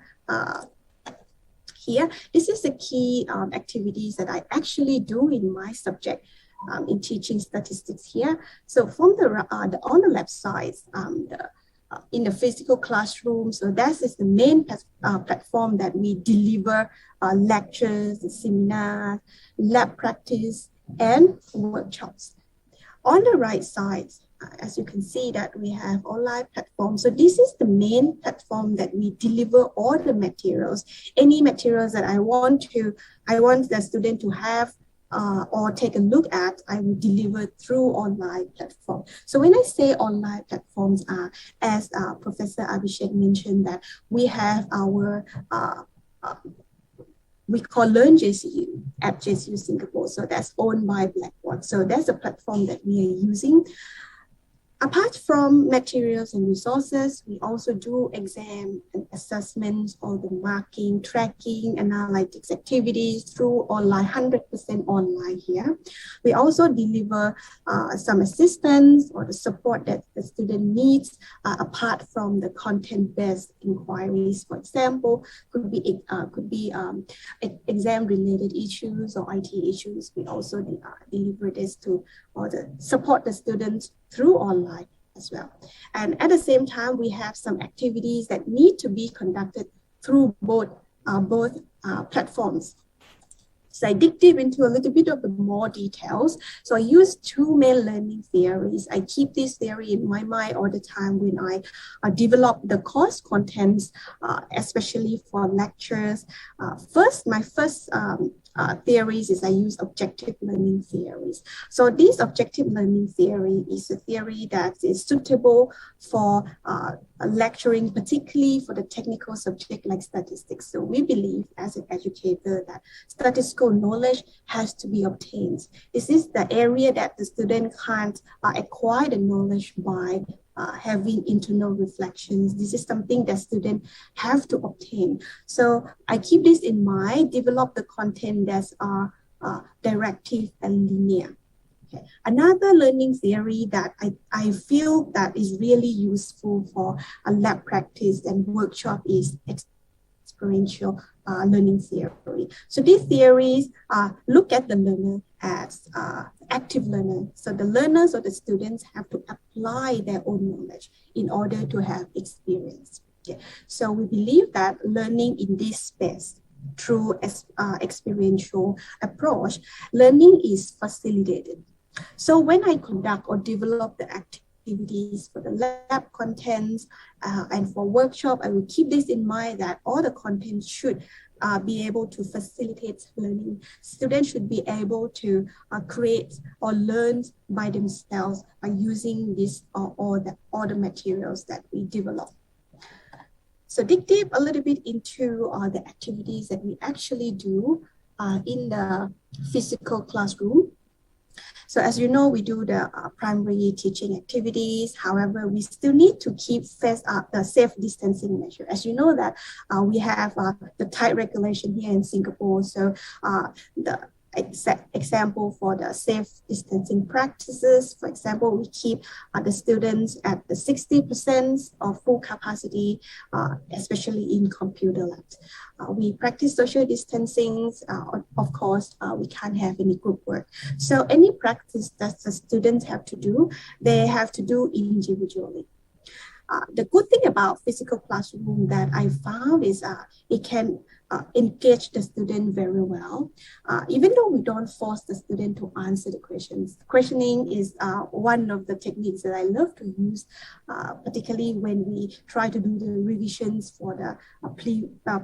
[SPEAKER 5] here, this is the key activities that I actually do in my subject. In teaching statistics here. So from on the left side, in the physical classroom, so that is the main platform that we deliver lectures, seminars, lab practice, and workshops. On the right side, as you can see that we have online platforms. So this is the main platform that we deliver all the materials. Any materials that I want the student to have or take a look at, I will deliver through online platform. So when I say online platforms, as Professor Abhishek mentioned, that we have our we call Learn JCU at JCU Singapore. So that's owned by Blackboard. So that's a platform that we are using. Apart from materials and resources, we also do exam and assessments, all the marking, tracking, analytics activities through online, 100% online here. We also deliver some assistance or the support that the student needs apart from the content-based inquiries. For example, could be exam-related issues or IT issues. We also deliver this to or support the students through online as well. And at the same time, we have some activities that need to be conducted through both platforms. So I dig deep into a little bit of the more details. So I use two main learning theories. I keep this theory in my mind all the time when I develop the course contents, especially for lectures. My first theories is I use objective learning theories. So this objective learning theory is a theory that is suitable for lecturing, particularly for the technical subject like statistics. So we believe as an educator that statistical knowledge has to be obtained. This is the area that the student can't acquire the knowledge by having internal reflections. This is something that students have to obtain. So I keep this in mind, develop the content that are directive and linear. Okay. Another learning theory that I feel that is really useful for a lab practice and workshop is experiential learning theory. So these theories look at the learner as active learner. So the learners or the students have to apply their own knowledge in order to have experience. Okay. So we believe that learning in this space through experiential approach, learning is facilitated. So when I conduct or develop the activities for the lab contents and for workshop, I will keep this in mind that all the content should be able to facilitate learning. Students should be able to create or learn by themselves by using this all the materials that we develop. So dig deep a little bit into the activities that we actually do in the physical classroom. So as you know, we do the primary teaching activities. However, we still need to keep the safe distancing measure. As you know that we have the tight regulation here in Singapore. So the example for the safe distancing practices, for example, we keep the students at the 60% of full capacity, especially in computer labs. We practice social distancing. Of course, we can't have any group work. So any practice that the students have to do, they have to do individually. The good thing about physical classroom that I found is it can engage the student very well. Even though we don't force the student to answer the questions. Questioning is one of the techniques that I love to use, particularly when we try to do the revisions for the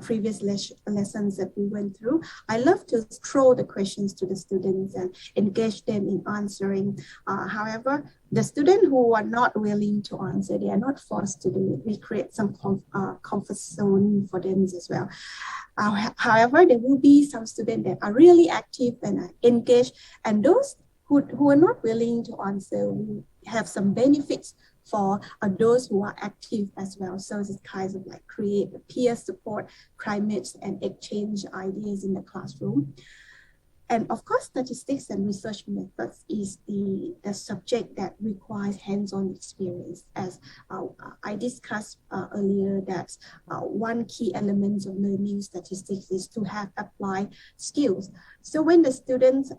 [SPEAKER 5] previous lessons that we went through. I love to throw the questions to the students and engage them in answering. However, the students who are not willing to answer, they are not forced to do it. We create some comfort zone for them as well. However, there will be some students that are really active and are engaged, and those who are not willing to answer will have some benefits for those who are active as well. So it's kind of like create a peer support, climates, and exchange ideas in the classroom. And of course, statistics and research methods is the subject that requires hands-on experience. As I discussed earlier, that one key element of learning statistics is to have applied skills. So when the students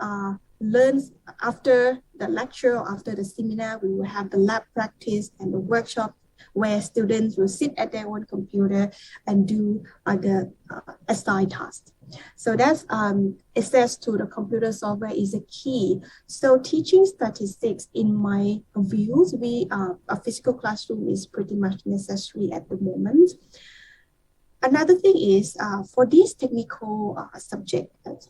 [SPEAKER 5] learns after the lecture, after the seminar, we will have the lab practice and the workshop where students will sit at their own computer and do the assigned tasks. So that's access to the computer software is a key. So teaching statistics, in my views, a physical classroom is pretty much necessary at the moment. Another thing is for these technical subjects,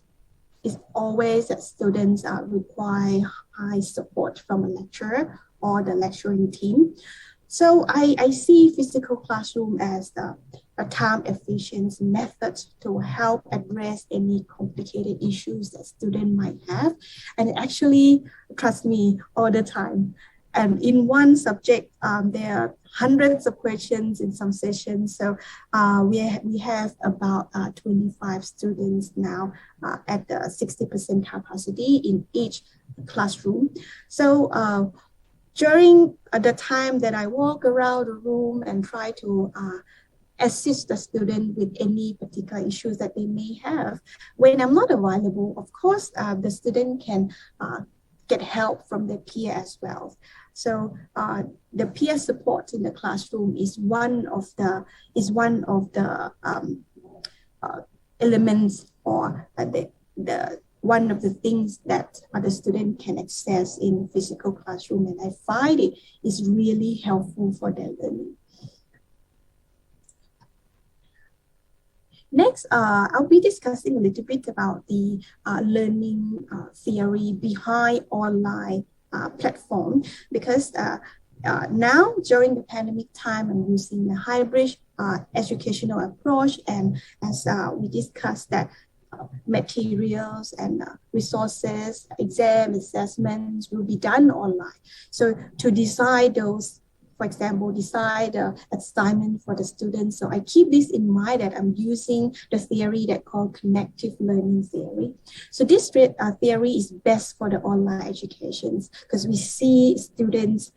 [SPEAKER 5] it's always that students require high support from a lecturer or the lecturing team. So I see physical classroom as a time-efficient method to help address any complicated issues that students might have. And actually, trust me, all the time, and in one subject, there are hundreds of questions in some sessions. So we have about 25 students now at the 60% capacity in each classroom. So during the time that I walk around the room and try to assist the student with any particular issues that they may have, when I'm not available, of course, the student can get help from their peer as well. So the peer support in the classroom is one of the elements or one of the things that the student can access in physical classroom, and I find it is really helpful for their learning. Next, I'll be discussing a little bit about the learning theory behind online platform, because now during the pandemic time, I'm using the hybrid educational approach, and as we discussed that materials and resources, exam assessments will be done online. So to decide those, for example, decide assignment for the students. So I keep this in mind that I'm using the theory that called connective learning theory. So this theory is best for the online educations because we see students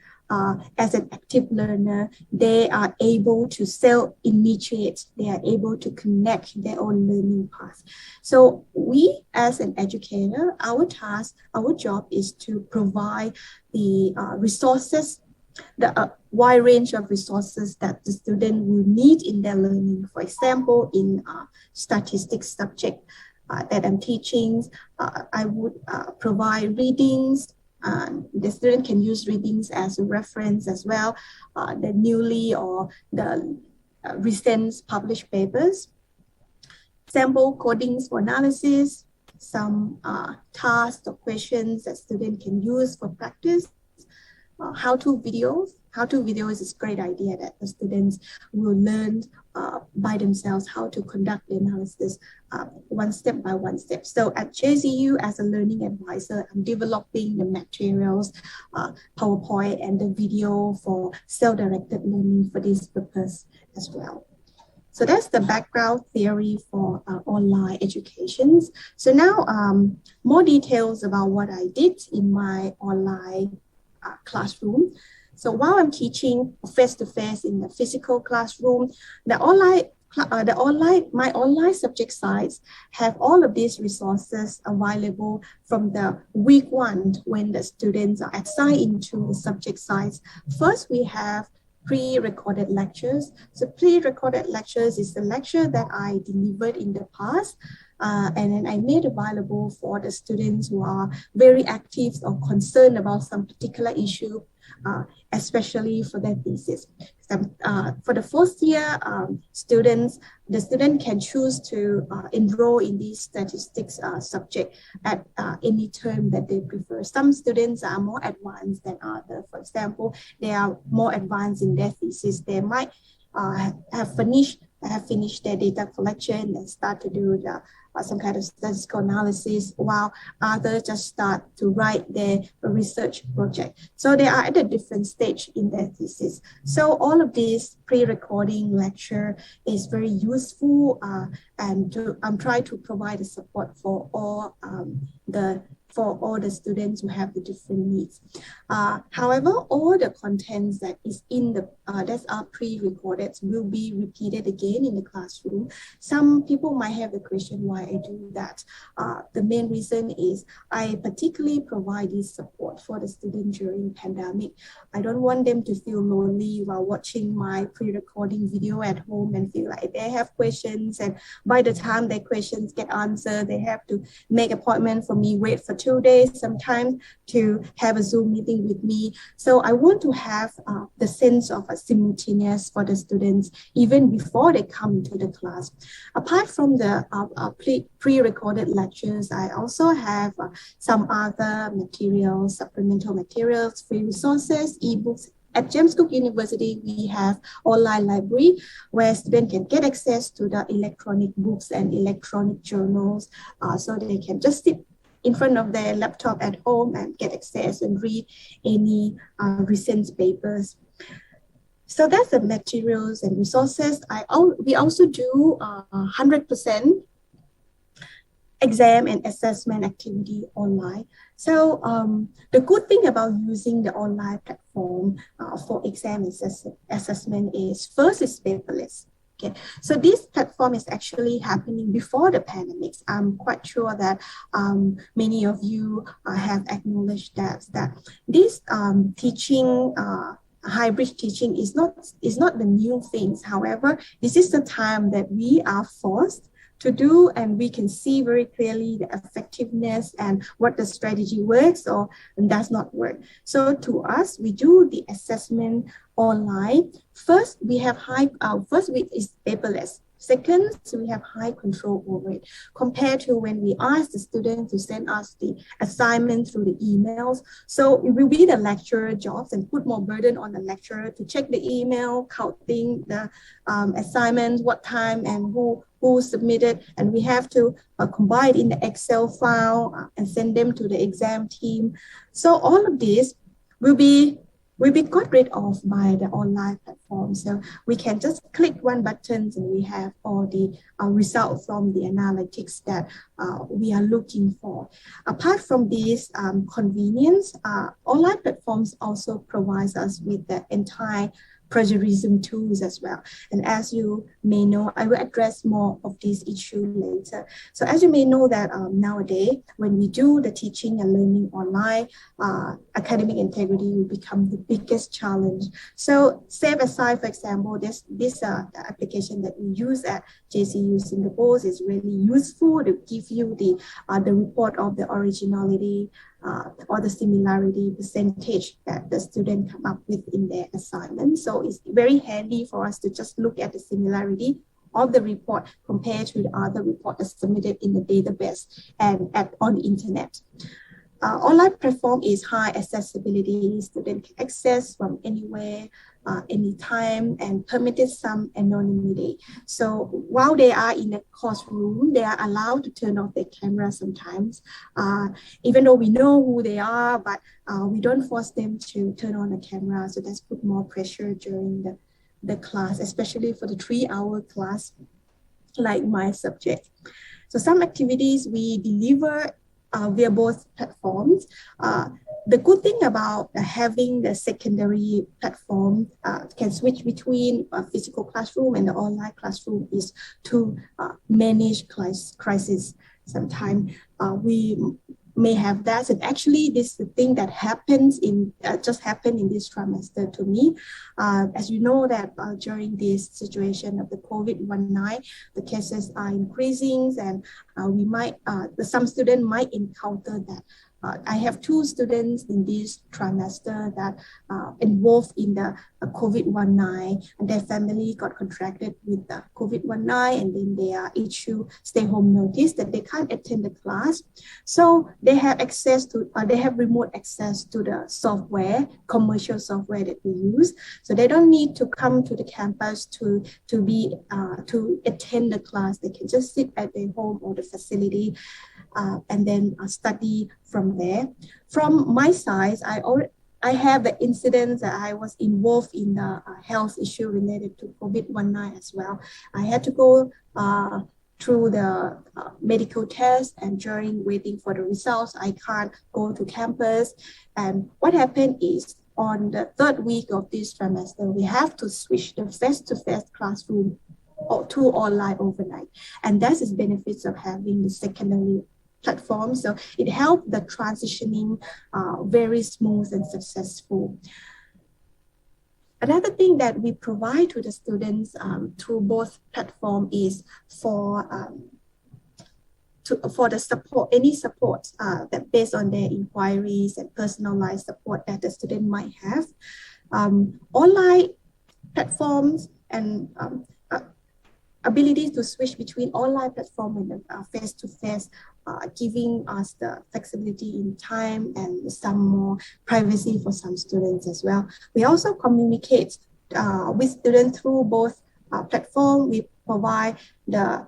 [SPEAKER 5] as an active learner, they are able to self-initiate, they are able to connect their own learning path. So we as an educator, our task, our job is to provide the resources, the wide range of resources that the student will need in their learning. For example, in statistics subject that I'm teaching, I would provide readings. The student can use readings as a reference as well, the newly or the recent published papers, sample codings for analysis, some tasks or questions that student can use for practice, how-to videos. How-to videos is a great idea that the students will learn by themselves how to conduct the analysis one step by one step. So at JCU, as a learning advisor, I'm developing the materials, PowerPoint and the video for self-directed learning for this purpose as well. So that's the background theory for online educations. So now more details about what I did in my online classroom. So while I'm teaching face-to-face in the physical classroom, my online subject sites have all of these resources available from the week one when the students are assigned into the subject sites. First, we have pre-recorded lectures. So pre-recorded lectures is the lecture that I delivered in the past. And then I made available for the students who are very active or concerned about some particular issue, especially for their thesis. For the first year students, the student can choose to enroll in this statistics subject at any term that they prefer. Some students are more advanced than others. For example, they are more advanced in their thesis. They might have finished their data collection and start to do some kind of statistical analysis, while others just start to write their research project. So they are at a different stage in their thesis. So all of this pre-recording lecture is very useful, and I'm trying to provide the support for all the students who have the different needs. However, all the contents that is in the that are pre-recorded will be repeated again in the classroom. Some people might have the question why I do that. The main reason is I particularly provide this support for the student during pandemic. I don't want them to feel lonely while watching my pre-recording video at home and feel like they have questions, and by the time their questions get answered, they have to make appointment for me, wait for 2 days sometimes to have a Zoom meeting with me. So I want to have the sense of a simultaneous for the students even before they come into the class. Apart from the pre-recorded lectures, I also have some other materials, supplemental materials, free resources, ebooks. At James Cook University, we have online library where students can get access to the electronic books and electronic journals, so they can just sit in front of their laptop at home and get access and read any recent papers. So that's the materials and resources. We also do 100% exam and assessment activity online. So the good thing about using the online platform for exam and assessment is, first, it's paperless. Okay, so this platform is actually happening before the pandemic. I'm quite sure that many of you have acknowledged that this teaching, hybrid teaching is not the new things. However, this is the time that we are forced to do, and we can see very clearly the effectiveness and what the strategy works or does not work. So to us, we do the assessment online. First, we have it's paperless. Second, we have high control over it compared to when we ask the student to send us the assignment through the emails. So it will be the lecturer jobs and put more burden on the lecturer to check the email, counting the assignments, what time and who submitted, and we have to combine in the Excel file and send them to the exam team. So all of this will be got rid of by the online platform. So we can just click one button and we have all the results from the analytics that we are looking for. Apart from this convenience, online platforms also provides us with the entire plagiarism tools as well. And as you may know, I will address more of this issue later. So as you may know that nowadays, when we do the teaching and learning online, academic integrity will become the biggest challenge. So Save Aside, for example, this application that we use at JCU Singapore is really useful to give you the report of the originality or the similarity percentage that the student come up with in their assignment. So it's very handy for us to just look at the similarity of the report compared to the other report that's submitted in the database and on the internet. Online platform is high accessibility. Student can access from anywhere, anytime, and permitted some anonymity. So while they are in a classroom, they are allowed to turn off their camera sometimes, even though we know who they are, but we don't force them to turn on the camera. So that's put more pressure during the class, especially for the 3-hour class, like my subject. So some activities we deliver via both platforms. The good thing about having the secondary platform can switch between a physical classroom and the online classroom is to manage crisis. Sometimes we may have that, and actually this is the thing that happens just happened in this trimester to me. As you know that during this situation of the COVID-19, the cases are increasing, and we might some students might encounter that. I have 2 students in this trimester that involved in the COVID-19, and their family got contracted with the COVID-19, and then they are issued stay-home notice that they can't attend the class. So they have access to, they have remote access to the software, commercial software that we use. So they don't need to come to the campus to attend the class. They can just sit at their home or the facility and then study from there. From my side, I have the incidents that I was involved in the health issue related to COVID-19 as well. I had to go through the medical test, and during waiting for the results, I can't go to campus. And what happened is, on the 3rd week of this trimester, we have to switch the face-to-face classroom to online overnight. And that is benefits of having the secondary platform. So it helped the transitioning very smooth and successful. Another thing that we provide to the students through both platform is for the support, any support that based on their inquiries and personalized support that the student might have. Online platforms and ability to switch between online platform and face-to-face, giving us the flexibility in time and some more privacy for some students as well. We also communicate with students through both platforms. We provide the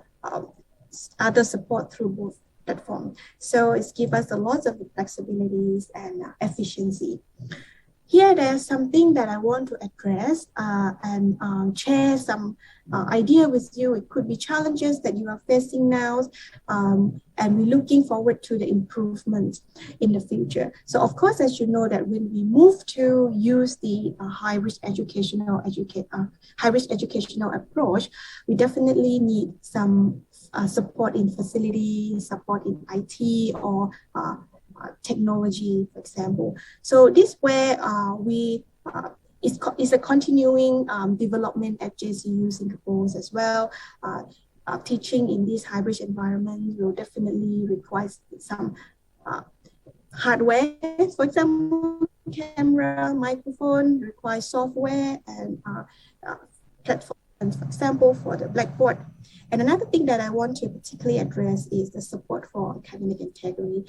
[SPEAKER 5] other support through both platform. So it's give us a lot of flexibilities and efficiency. Here, there's something that I want to address and share some idea with you. It could be challenges that you are facing now, and we're looking forward to the improvements in the future. So, of course, as you know, that when we move to use the high-risk educational approach, we definitely need some support in facilities, support in IT, or technology, for example. So this where is a continuing development at JCU Singapore as well. Teaching in this hybrid environment will definitely require some hardware, for example, camera, microphone, requires software and platforms, for example, for the Blackboard. And another thing that I want to particularly address is the support for academic integrity.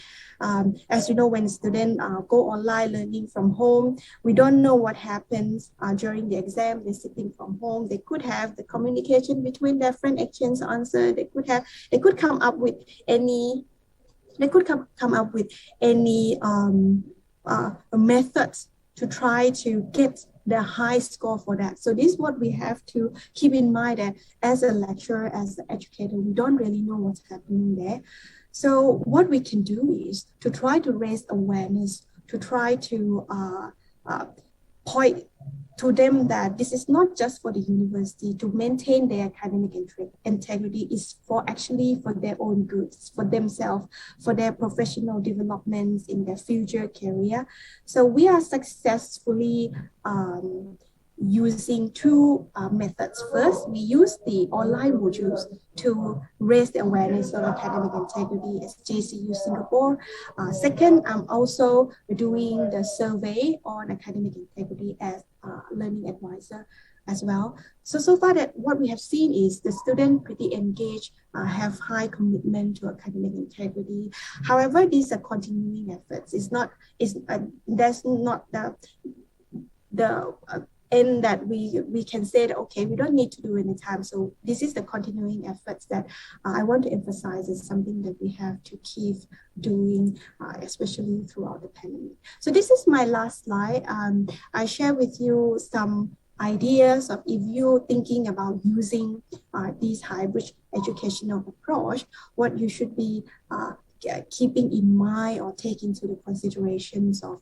[SPEAKER 5] As you know, when students go online learning from home, we don't know what happens during the exam. They're sitting from home. They could have the communication between their friend exchange answer. They could come up with any methods to try to get the high score for that. So this is what we have to keep in mind, that as a lecturer, as an educator, we don't really know what's happening there. So what we can do is to try to raise awareness, to try to point to them that this is not just for the university to maintain their academic integrity, is for their own goods, for themselves, for their professional developments in their future career. So we are successfully using two methods. First, we use the online modules to raise the awareness of academic integrity as JCU Singapore. Second, I'm also doing the survey on academic integrity as learning advisor as well. So far that what we have seen is the student pretty engaged, have high commitment to academic integrity. However, these are continuing efforts. There's not the end that we can say that, okay, we don't need to do any time. So this is the continuing efforts that I want to emphasize is something that we have to keep doing, especially throughout the pandemic. So this is my last slide. I share with you some ideas of if you're thinking about using this hybrid educational approach, what you should be keeping in mind or take into the considerations of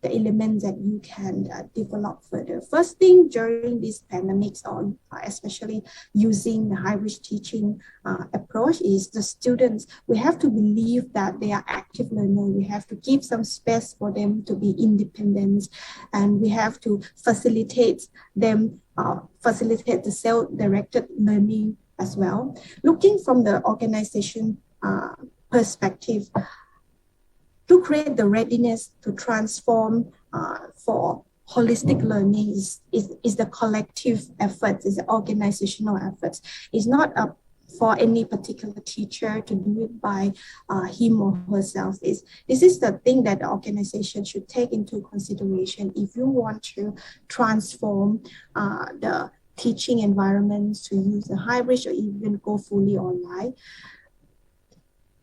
[SPEAKER 5] the elements that you can develop further. First thing during these pandemics, or especially using the hybrid teaching approach, is the students, we have to believe that they are active learners. We have to give some space for them to be independent, and we have to facilitate them, facilitate the self-directed learning as well. Looking from the organization perspective, to create the readiness to transform for holistic learning is the collective effort, is the organizational efforts. It's not for any particular teacher to do it by him or herself. This is the thing that the organization should take into consideration if you want to transform the teaching environments to use the hybrid or even go fully online.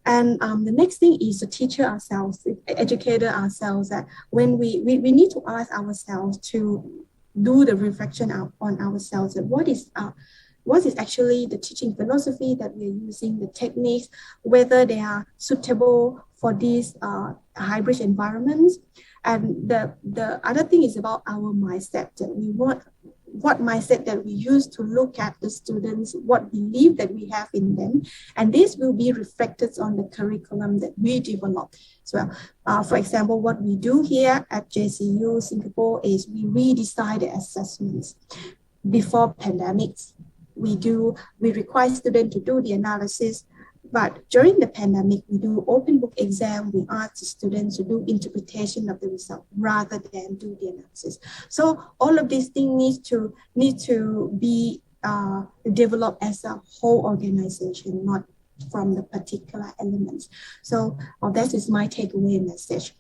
[SPEAKER 5] And the next thing is the teacher ourselves, the educator ourselves, that when we need to ask ourselves to do the reflection on ourselves, that what is actually the teaching philosophy that we're using, the techniques, whether they are suitable for these hybrid environments. And the other thing is about our mindset, that we want, what mindset that we use to look at the students, what belief that we have in them, and this will be reflected on the curriculum that we develop. So, for example, what we do here at JCU Singapore is we redesign the assessments. Before pandemics, we require students to do the analysis, but during the pandemic, we do open book exam. We ask the students to do interpretation of the result rather than do the analysis. So all of these things need to be developed as a whole organization, not from the particular elements. So that is my takeaway message.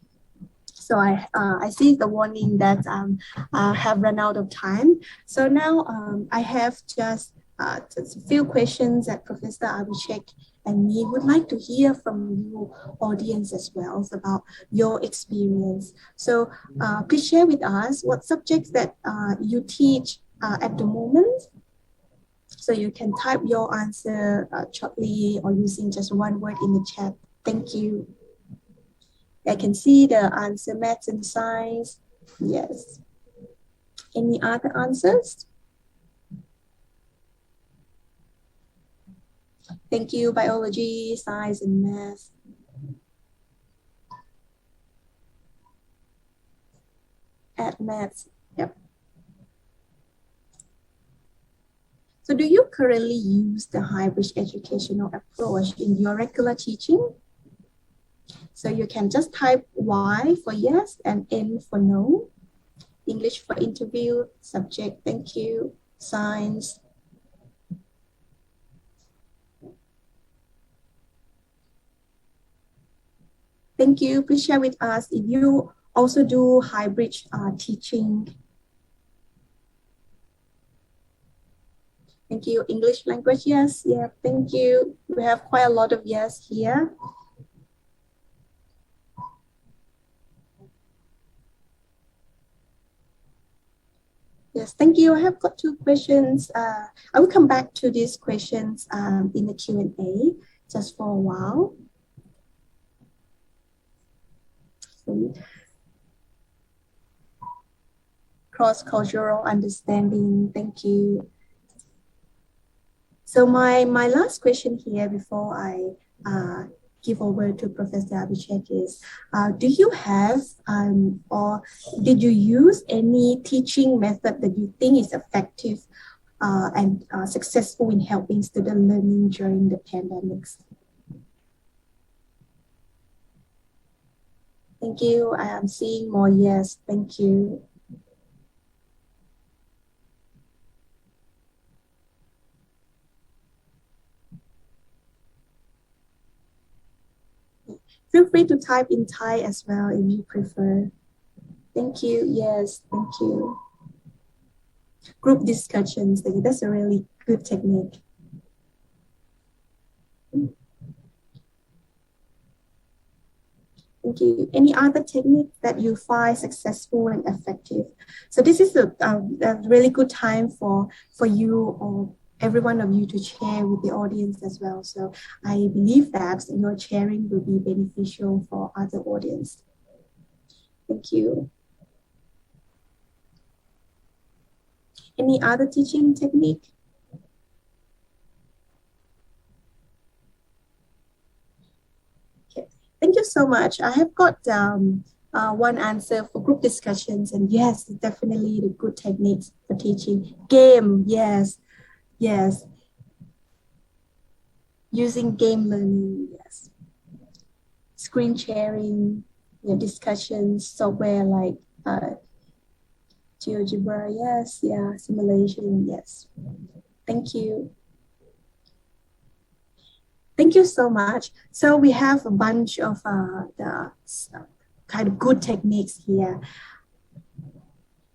[SPEAKER 5] So I see the warning that I have run out of time. So now I have just just a few questions that Professor Abhishek and me would like to hear from you, audience, as well about your experience. So please share with us what subjects that you teach at the moment. So you can type your answer shortly or using just one word in the chat. Thank you. I can see the answer, maths and science. Yes. Any other answers? Thank you, biology, science, and math. Add maths, yep. So do you currently use the hybrid educational approach in your regular teaching? So you can just type Y for yes and N for no. English for interview, subject, thank you, science. Thank you. Please share with us if you also do hybrid teaching. Thank you. English language, yes. Yeah, thank you. We have quite a lot of yes here. Yes, thank you. I have got two questions. I will come back to these questions in the Q&A just for a while. Cross-cultural understanding, thank you. So my last question here before I give over to Professor Abhishek is, do you have or did you use any teaching method that you think is effective and successful in helping student learning during the pandemics? Thank you. I am seeing more yes. Thank you. Feel free to type in Thai as well if you prefer. Thank you. Yes, thank you. Group discussions, that's a really good technique. Thank you. Any other technique that you find successful and effective? So this is a really good time for you or every one of you to share with the audience as well. So I believe that your sharing will be beneficial for other audience. Thank you. Any other teaching technique? Okay, thank you so much. I have got one answer for group discussions, and yes, definitely the good techniques for teaching. Game, yes. Yes. Using game learning, yes. Screen sharing, discussions, software like GeoGebra, yes, yeah, simulation, yes. Thank you. Thank you so much. So we have a bunch of the kind of good techniques here.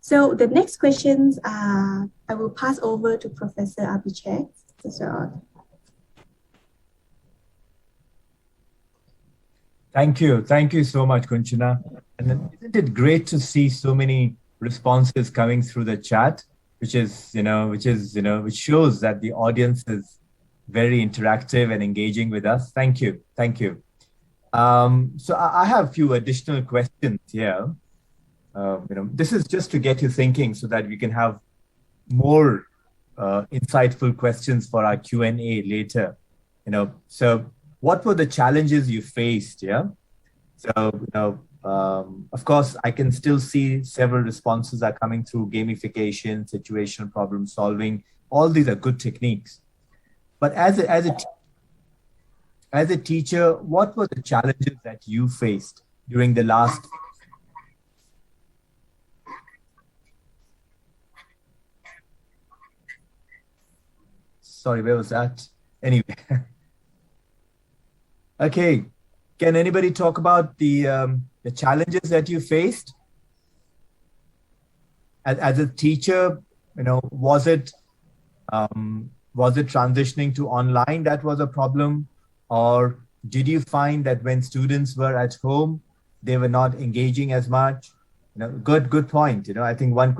[SPEAKER 5] So the next questions, I will pass over to Professor Abhishek. So,
[SPEAKER 4] thank you. Thank you so much, Kunchana. And then isn't it great to see so many responses coming through the chat, which shows that the audience is very interactive and engaging with us. Thank you. Thank you. So I have a few additional questions here. This is just to get you thinking so that we can have more insightful questions for our Q&A later. So what were the challenges you faced? Yeah. So of course, I can still see several responses are coming through: gamification, situational problem solving. All these are good techniques. But as a teacher, what were the challenges that you faced during the last? Sorry, where was that? Anyway. Okay. Can anybody talk about the challenges that you faced as a teacher? Was it Was it transitioning to online that was a problem? Or did you find that when students were at home, they were not engaging as much? Good point. I think one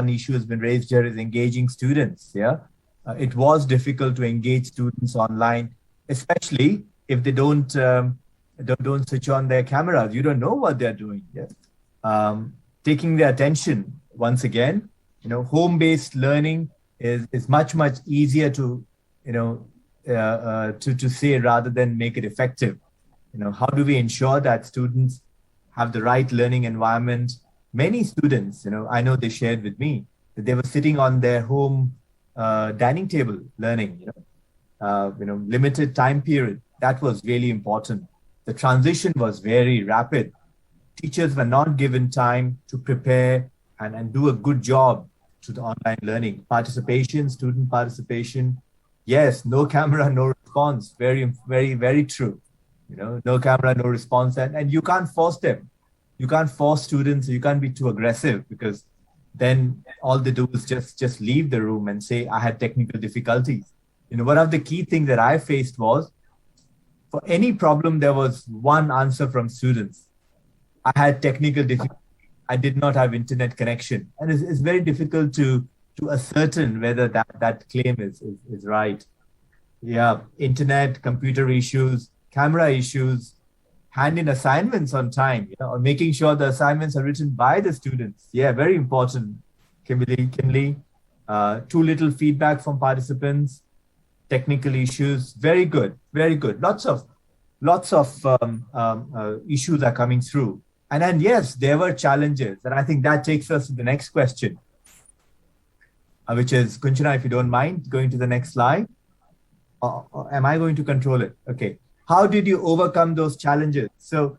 [SPEAKER 4] issue has been raised here is engaging students. Yeah. It was difficult to engage students online, especially if they don't switch on their cameras. You don't know what they're doing. Yeah. Taking their attention once again, home-based learning is much easier to to say rather than make it effective. How do we ensure that students have the right learning environment? Many students, I know they shared with me that they were sitting on their home dining table learning, limited time period. That was really important. The transition was very rapid. Teachers were not given time to prepare and do a good job to the online learning. Student participation. Yes, no camera, no response. Very true. No camera, no response. And you can't force them. You can't force students. You can't be too aggressive, because then all they do is just leave the room and say, I had technical difficulties. One of the key things that I faced was, for any problem, there was one answer from students. I had technical difficulties. I did not have internet connection. And it's very difficult to ascertain whether that claim is right. Yeah, internet, computer issues, camera issues, hand in assignments on time, or making sure the assignments are written by the students. Yeah, very important. Kimberly, too little feedback from participants, technical issues. Very good. Lots of issues are coming through. And then, yes, there were challenges. And I think that takes us to the next question, which is, Kunchana, if you don't mind, going to the next slide. Or am I going to control it? Okay. How did you overcome those challenges? So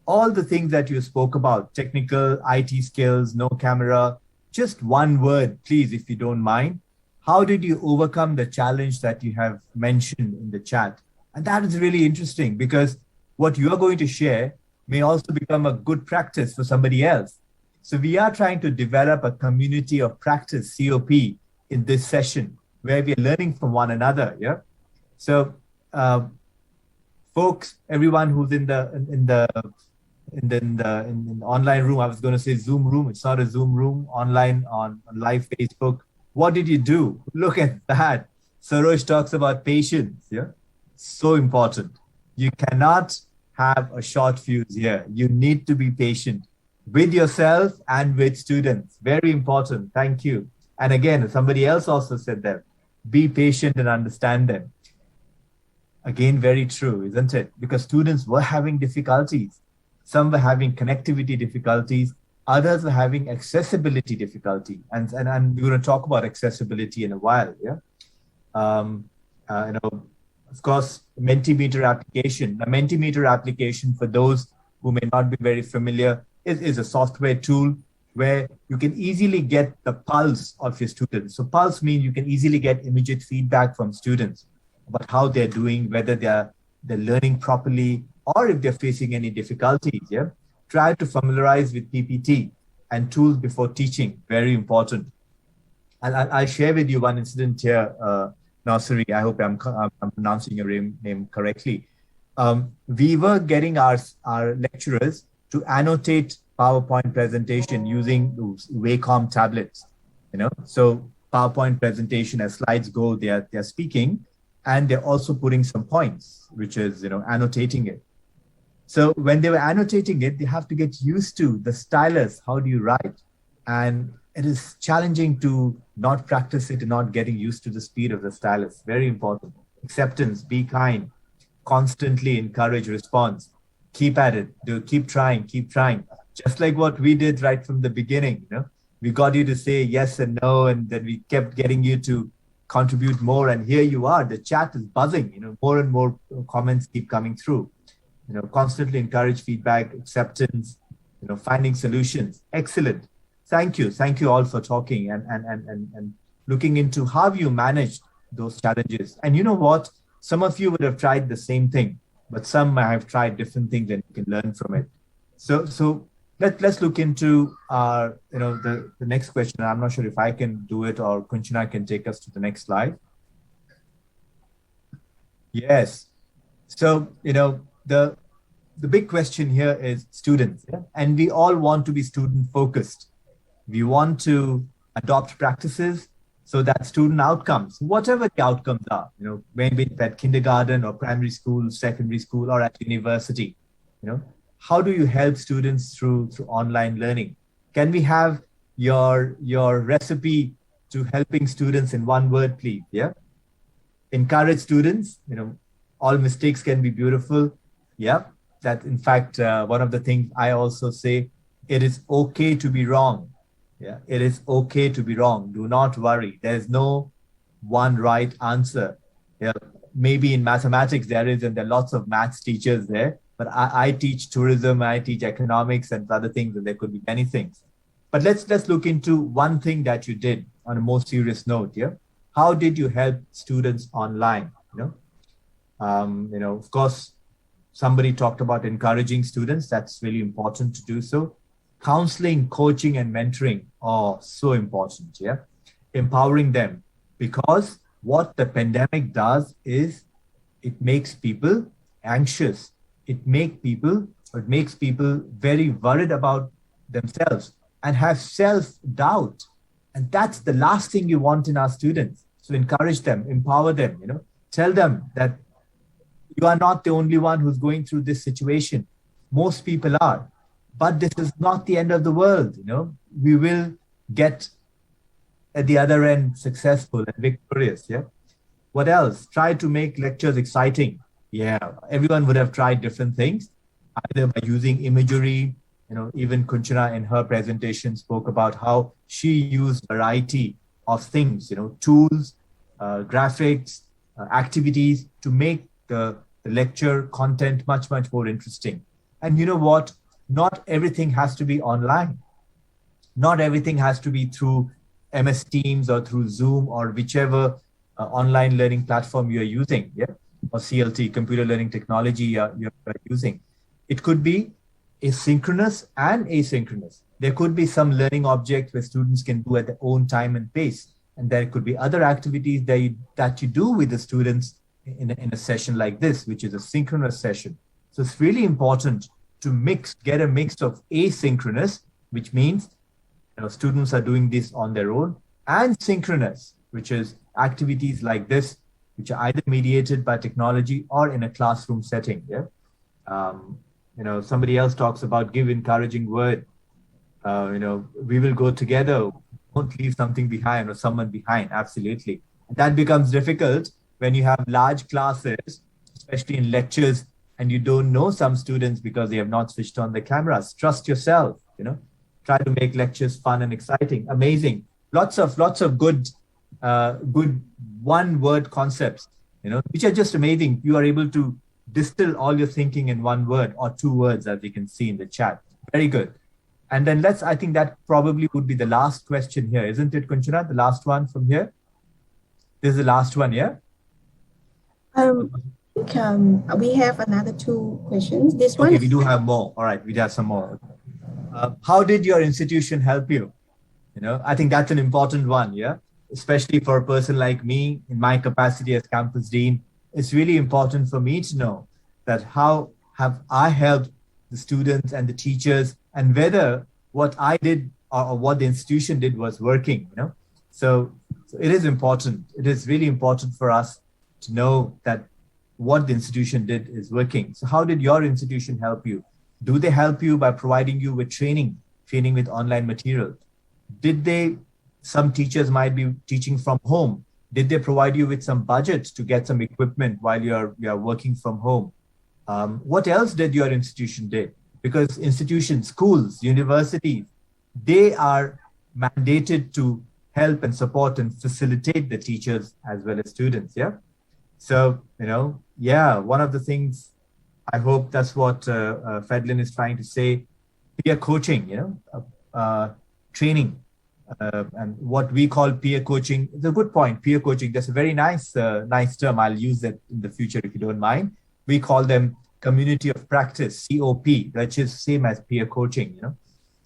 [SPEAKER 4] all the things that you spoke about, technical, IT skills, no camera, just one word, please, if you don't mind. How did you overcome the challenge that you have mentioned in the chat? And that is really interesting, because what you are going to share may also become a good practice for somebody else. So we are trying to develop a community of practice, COP, in this session, where we are learning from one another. Yeah. So, folks, everyone who's in the online room, I was going to say Zoom room. It's not a Zoom room. Online on live Facebook. What did you do? Look at that. Saroj talks about patience. Yeah. So important. You cannot have a short fuse here. You need to be patient with yourself and with students. Very important. Thank you. And again, somebody else also said that. Be patient and understand them. Again, very true, isn't it? Because students were having difficulties. Some were having connectivity difficulties. Others were having accessibility difficulty. And we're going to talk about accessibility in a while. Yeah. Of course, Mentimeter application. The Mentimeter application, for those who may not be very familiar, is a software tool where you can easily get the pulse of your students. So pulse means you can easily get immediate feedback from students about how they're doing, whether they're learning properly, or if they're facing any difficulties. Yeah, try to familiarize with PPT and tools before teaching. Very important. And I'll share with you one incident here. Nasiri, I hope I'm pronouncing your name correctly. We were getting our lecturers to annotate PowerPoint presentation using Wacom tablets. So PowerPoint presentation, as slides go, they're speaking, and they're also putting some points, which is annotating it. So when they were annotating it, they have to get used to the stylus. How do you write? And it is challenging to not practice it and not getting used to the speed of the stylus. Very important. Acceptance, be kind, constantly encourage response. Keep at it. Keep trying. Just like what we did right from the beginning. We got you to say yes and no, and then we kept getting you to contribute more. And here you are. The chat is buzzing. More and more comments keep coming through. Constantly encourage feedback, acceptance, finding solutions. Excellent. Thank you all for talking and looking into how you managed those challenges. And you know what? Some of you would have tried the same thing, but some might have tried different things, and you can learn from it. So let's look into the next question. I'm not sure if I can do it or Kunchana can take us to the next slide. Yes. So, the big question here is students, yeah? And we all want to be student focused. We want to adopt practices so that student outcomes, whatever the outcomes are, maybe it's at kindergarten or primary school, secondary school, or at university, how do you help students through online learning? Can we have your recipe to helping students in one word, please? Yeah. Encourage students, all mistakes can be beautiful. Yeah. That in fact, one of the things I also say, it is okay to be wrong. Yeah, it is okay to be wrong. Do not worry. There's no one right answer. Yeah, maybe in mathematics there is, and there are lots of maths teachers there. But I teach tourism, I teach economics and other things, and there could be many things. But let's look into one thing that you did on a more serious note. Yeah, how did you help students online? Of course, somebody talked about encouraging students. That's really important to do so. Counseling, coaching, and mentoring are so important. Yeah. Empowering them, because what the pandemic does is it makes people anxious. It makes people very worried about themselves and have self-doubt. And that's the last thing you want in our students. So encourage them, empower them, tell them that you are not the only one who's going through this situation. Most people are. But this is not the end of the world. We will get at the other end successful and victorious. Yeah. What else? Try to make lectures exciting. Yeah. Everyone would have tried different things, either by using imagery. Even Kunchana in her presentation spoke about how she used a variety of things, tools, graphics, activities to make the lecture content much, much more interesting. And you know what? Not everything has to be online. Not everything has to be through MS Teams or through Zoom or whichever online learning platform you're using, yeah, or CLT, computer learning technology you're using. It could be asynchronous and asynchronous. There could be some learning objects where students can do at their own time and pace. And there could be other activities that you do with the students in a session like this, which is a synchronous session. So it's really important to get a mix of asynchronous, which means students are doing this on their own, and synchronous, which is activities like this, which are either mediated by technology or in a classroom setting. Yeah. Somebody else talks about give encouraging word. We will go together. Don't leave something behind or someone behind. Absolutely. And that becomes difficult when you have large classes, especially in lectures, and you don't know some students because they have not switched on the cameras. Trust yourself, try to make lectures fun and exciting, amazing. Lots of good one word concepts, which are just amazing. You are able to distill all your thinking in one word or two words, as you can see in the chat. Very good. And then I think that probably would be the last question here, isn't it, Kunchana? The last one from here? This is the last one, yeah?
[SPEAKER 5] We have another two questions. This one.
[SPEAKER 4] Okay, we do have more. All right, we have some more. How did your institution help you? I think that's an important one, yeah? Especially for a person like me, in my capacity as campus dean, it's really important for me to know that how have I helped the students and the teachers, and whether what I did or what the institution did was working, So it is important. It is really important for us to know that what the institution did is working. So how did your institution help you? Do they help you by providing you with training with online material? Some teachers might be teaching from home. Did they provide you with some budget to get some equipment while you're working from home? What else did your institution do? Because institutions, schools, universities, they are mandated to help and support and facilitate the teachers as well as students, yeah? So, one of the things, I hope that's what Fedlin is trying to say, peer coaching, training, and what we call peer coaching. It's a good point, peer coaching. That's a very nice term. I'll use that in the future if you don't mind. We call them community of practice, COP, which is same as peer coaching,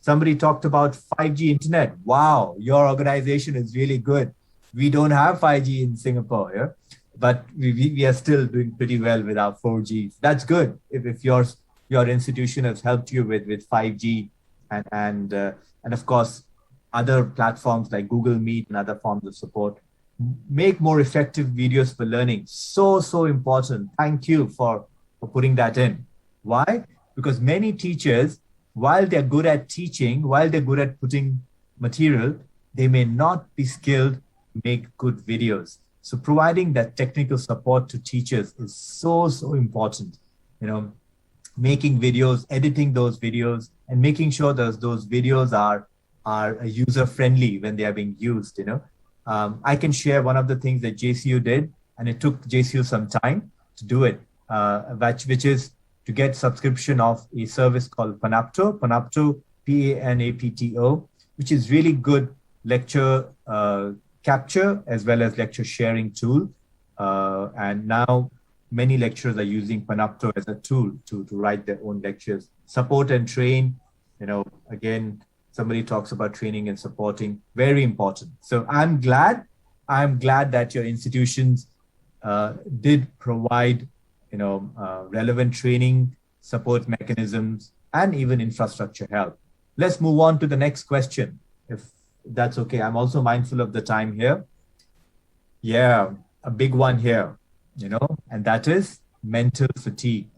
[SPEAKER 4] Somebody talked about 5G internet. Wow, your organization is really good. We don't have 5G in Singapore, yeah? but we are still doing pretty well with our 4G. That's good. If your institution has helped you with 5G and of course other platforms like Google Meet and other forms of support, make more effective videos for learning. So important. Thank you for putting that in. Why? Because many teachers, while they're good at teaching, while they're good at putting material, they may not be skilled to make good videos. So providing that technical support to teachers is so important. Making videos, editing those videos, and making sure that those videos are user friendly when they are being used. I can share one of the things that JCU did, and it took JCU some time to do it, which is to get subscription of a service called Panapto, Panapto, which is really good lecture capture as well as lecture sharing tool. And now many lecturers are using Panapto as a tool to write their own lectures. Support and train, again, somebody talks about training and supporting, very important. So I'm glad that your institutions did provide relevant training, support mechanisms, and even infrastructure help. Let's move on to the next question, if that's okay. I'm also mindful of the time here. Yeah, a big one here, and that is mental fatigue.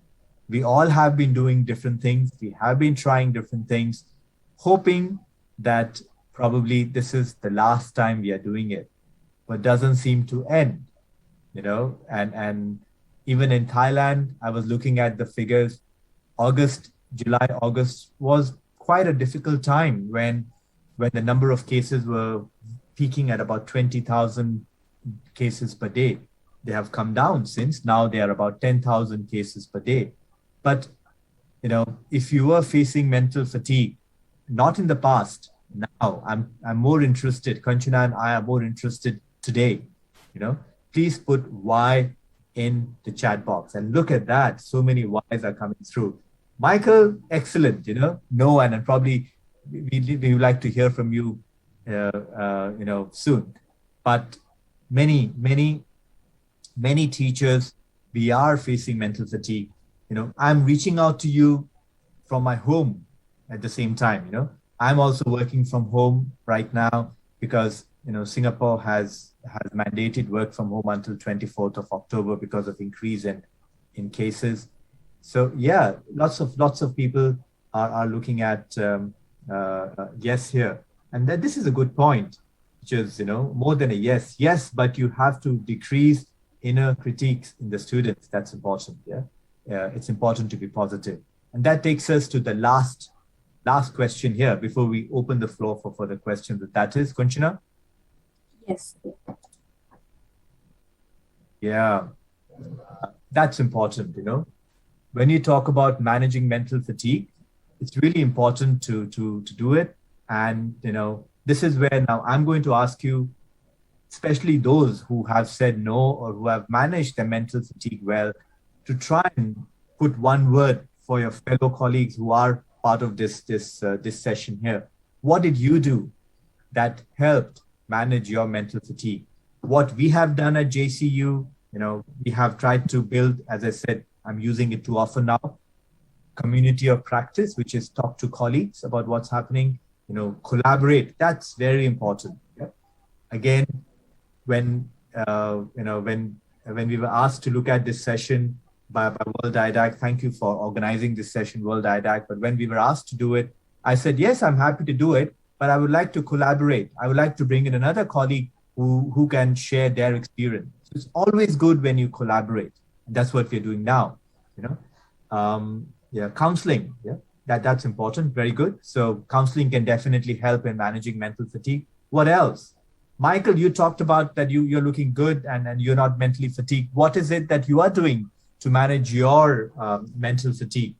[SPEAKER 4] We all have been doing different things. We have been trying different things, hoping that probably this is the last time we are doing it, but doesn't seem to end, and even in Thailand, I was looking at the figures. July, August was quite a difficult time when the number of cases were peaking at about 20,000 cases per day. They have come down since. Now they are about 10,000 cases per day. But, if you were facing mental fatigue, not in the past, now I'm more interested, Kanchana and I are more interested today, please put why in the chat box, and look at that. So many whys are coming through. Michael, excellent, no, and probably we would like to hear from you, soon. But many teachers, we are facing mental fatigue. I'm reaching out to you from my home at the same time. I'm also working from home right now because, Singapore has mandated work from home until 24th of October because of increase in cases. So yeah, lots of people are looking at yes here. And that this is a good point, which is, more than a yes, but you have to decrease inner critiques in the students. That's important. Yeah. It's important to be positive. And that takes us to the last question here before we open the floor for further questions. That is, Kunchana?
[SPEAKER 5] Yes.
[SPEAKER 4] Yeah, that's important. When you talk about managing mental fatigue, it's really important to do it. And, this is where now I'm going to ask you, especially those who have said no or who have managed their mental fatigue well, to try and put one word for your fellow colleagues who are part of this session here. What did you do that helped manage your mental fatigue? What we have done at JCU, we have tried to build, as I said, I'm using it too often now, community of practice, which is talk to colleagues about what's happening, collaborate. That's very important. Yeah? Again, when we were asked to look at this session by Worlddidac, thank you for organizing this session, Worlddidac. But when we were asked to do it, I said, yes, I'm happy to do it, but I would like to collaborate. I would like to bring in another colleague who can share their experience. So it's always good when you collaborate. And that's what we're doing now, counseling. Yeah, that's important. Very good. So counseling can definitely help in managing mental fatigue. What else? Michael, you talked about that you're looking good and you're not mentally fatigued. What is it that you are doing to manage your mental fatigue?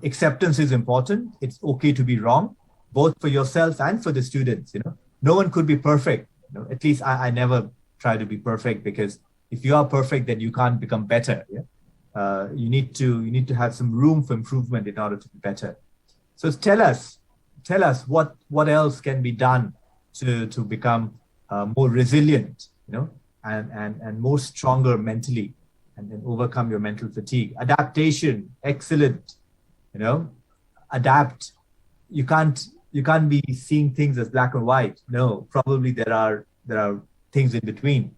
[SPEAKER 4] Acceptance is important. It's okay to be wrong, both for yourself and for the students. No one could be perfect. At least I never try to be perfect, because if you are perfect, then you can't become better. Yeah, you need to have some room for improvement in order to be better. So tell us what else can be done to become more resilient, and more stronger mentally, and then overcome your mental fatigue. Adaptation, excellent. Adapt. You can't be seeing things as black and white. No, probably there are things in between,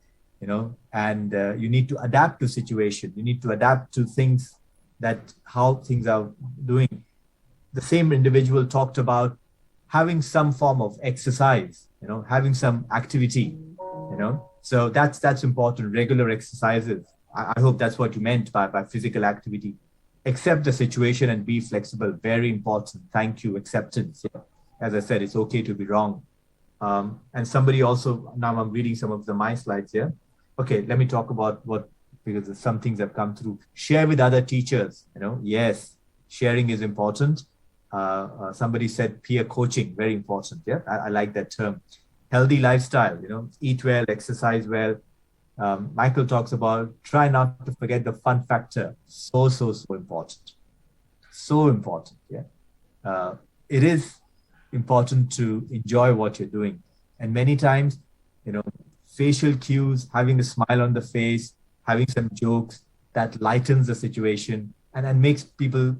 [SPEAKER 4] and you need to adapt to situation. You need to adapt to things, that how things are doing. The same individual talked about having some form of exercise, having some activity, so that's important. Regular exercises. I hope that's what you meant by physical activity. Accept the situation and be flexible. Very important. Thank you. Acceptance. Yeah. As I said, it's okay to be wrong. And somebody also, now I'm reading some of my slides here. Okay, let me talk about because some things have come through. Share with other teachers. Yes, sharing is important. Somebody said peer coaching, very important. Yeah, I like that term. Healthy lifestyle. Eat well, exercise well. Michael talks about try not to forget the fun factor. So important. So important. Yeah. It is important to enjoy what you're doing. And many times, facial cues, having a smile on the face, having some jokes, that lightens the situation and makes people,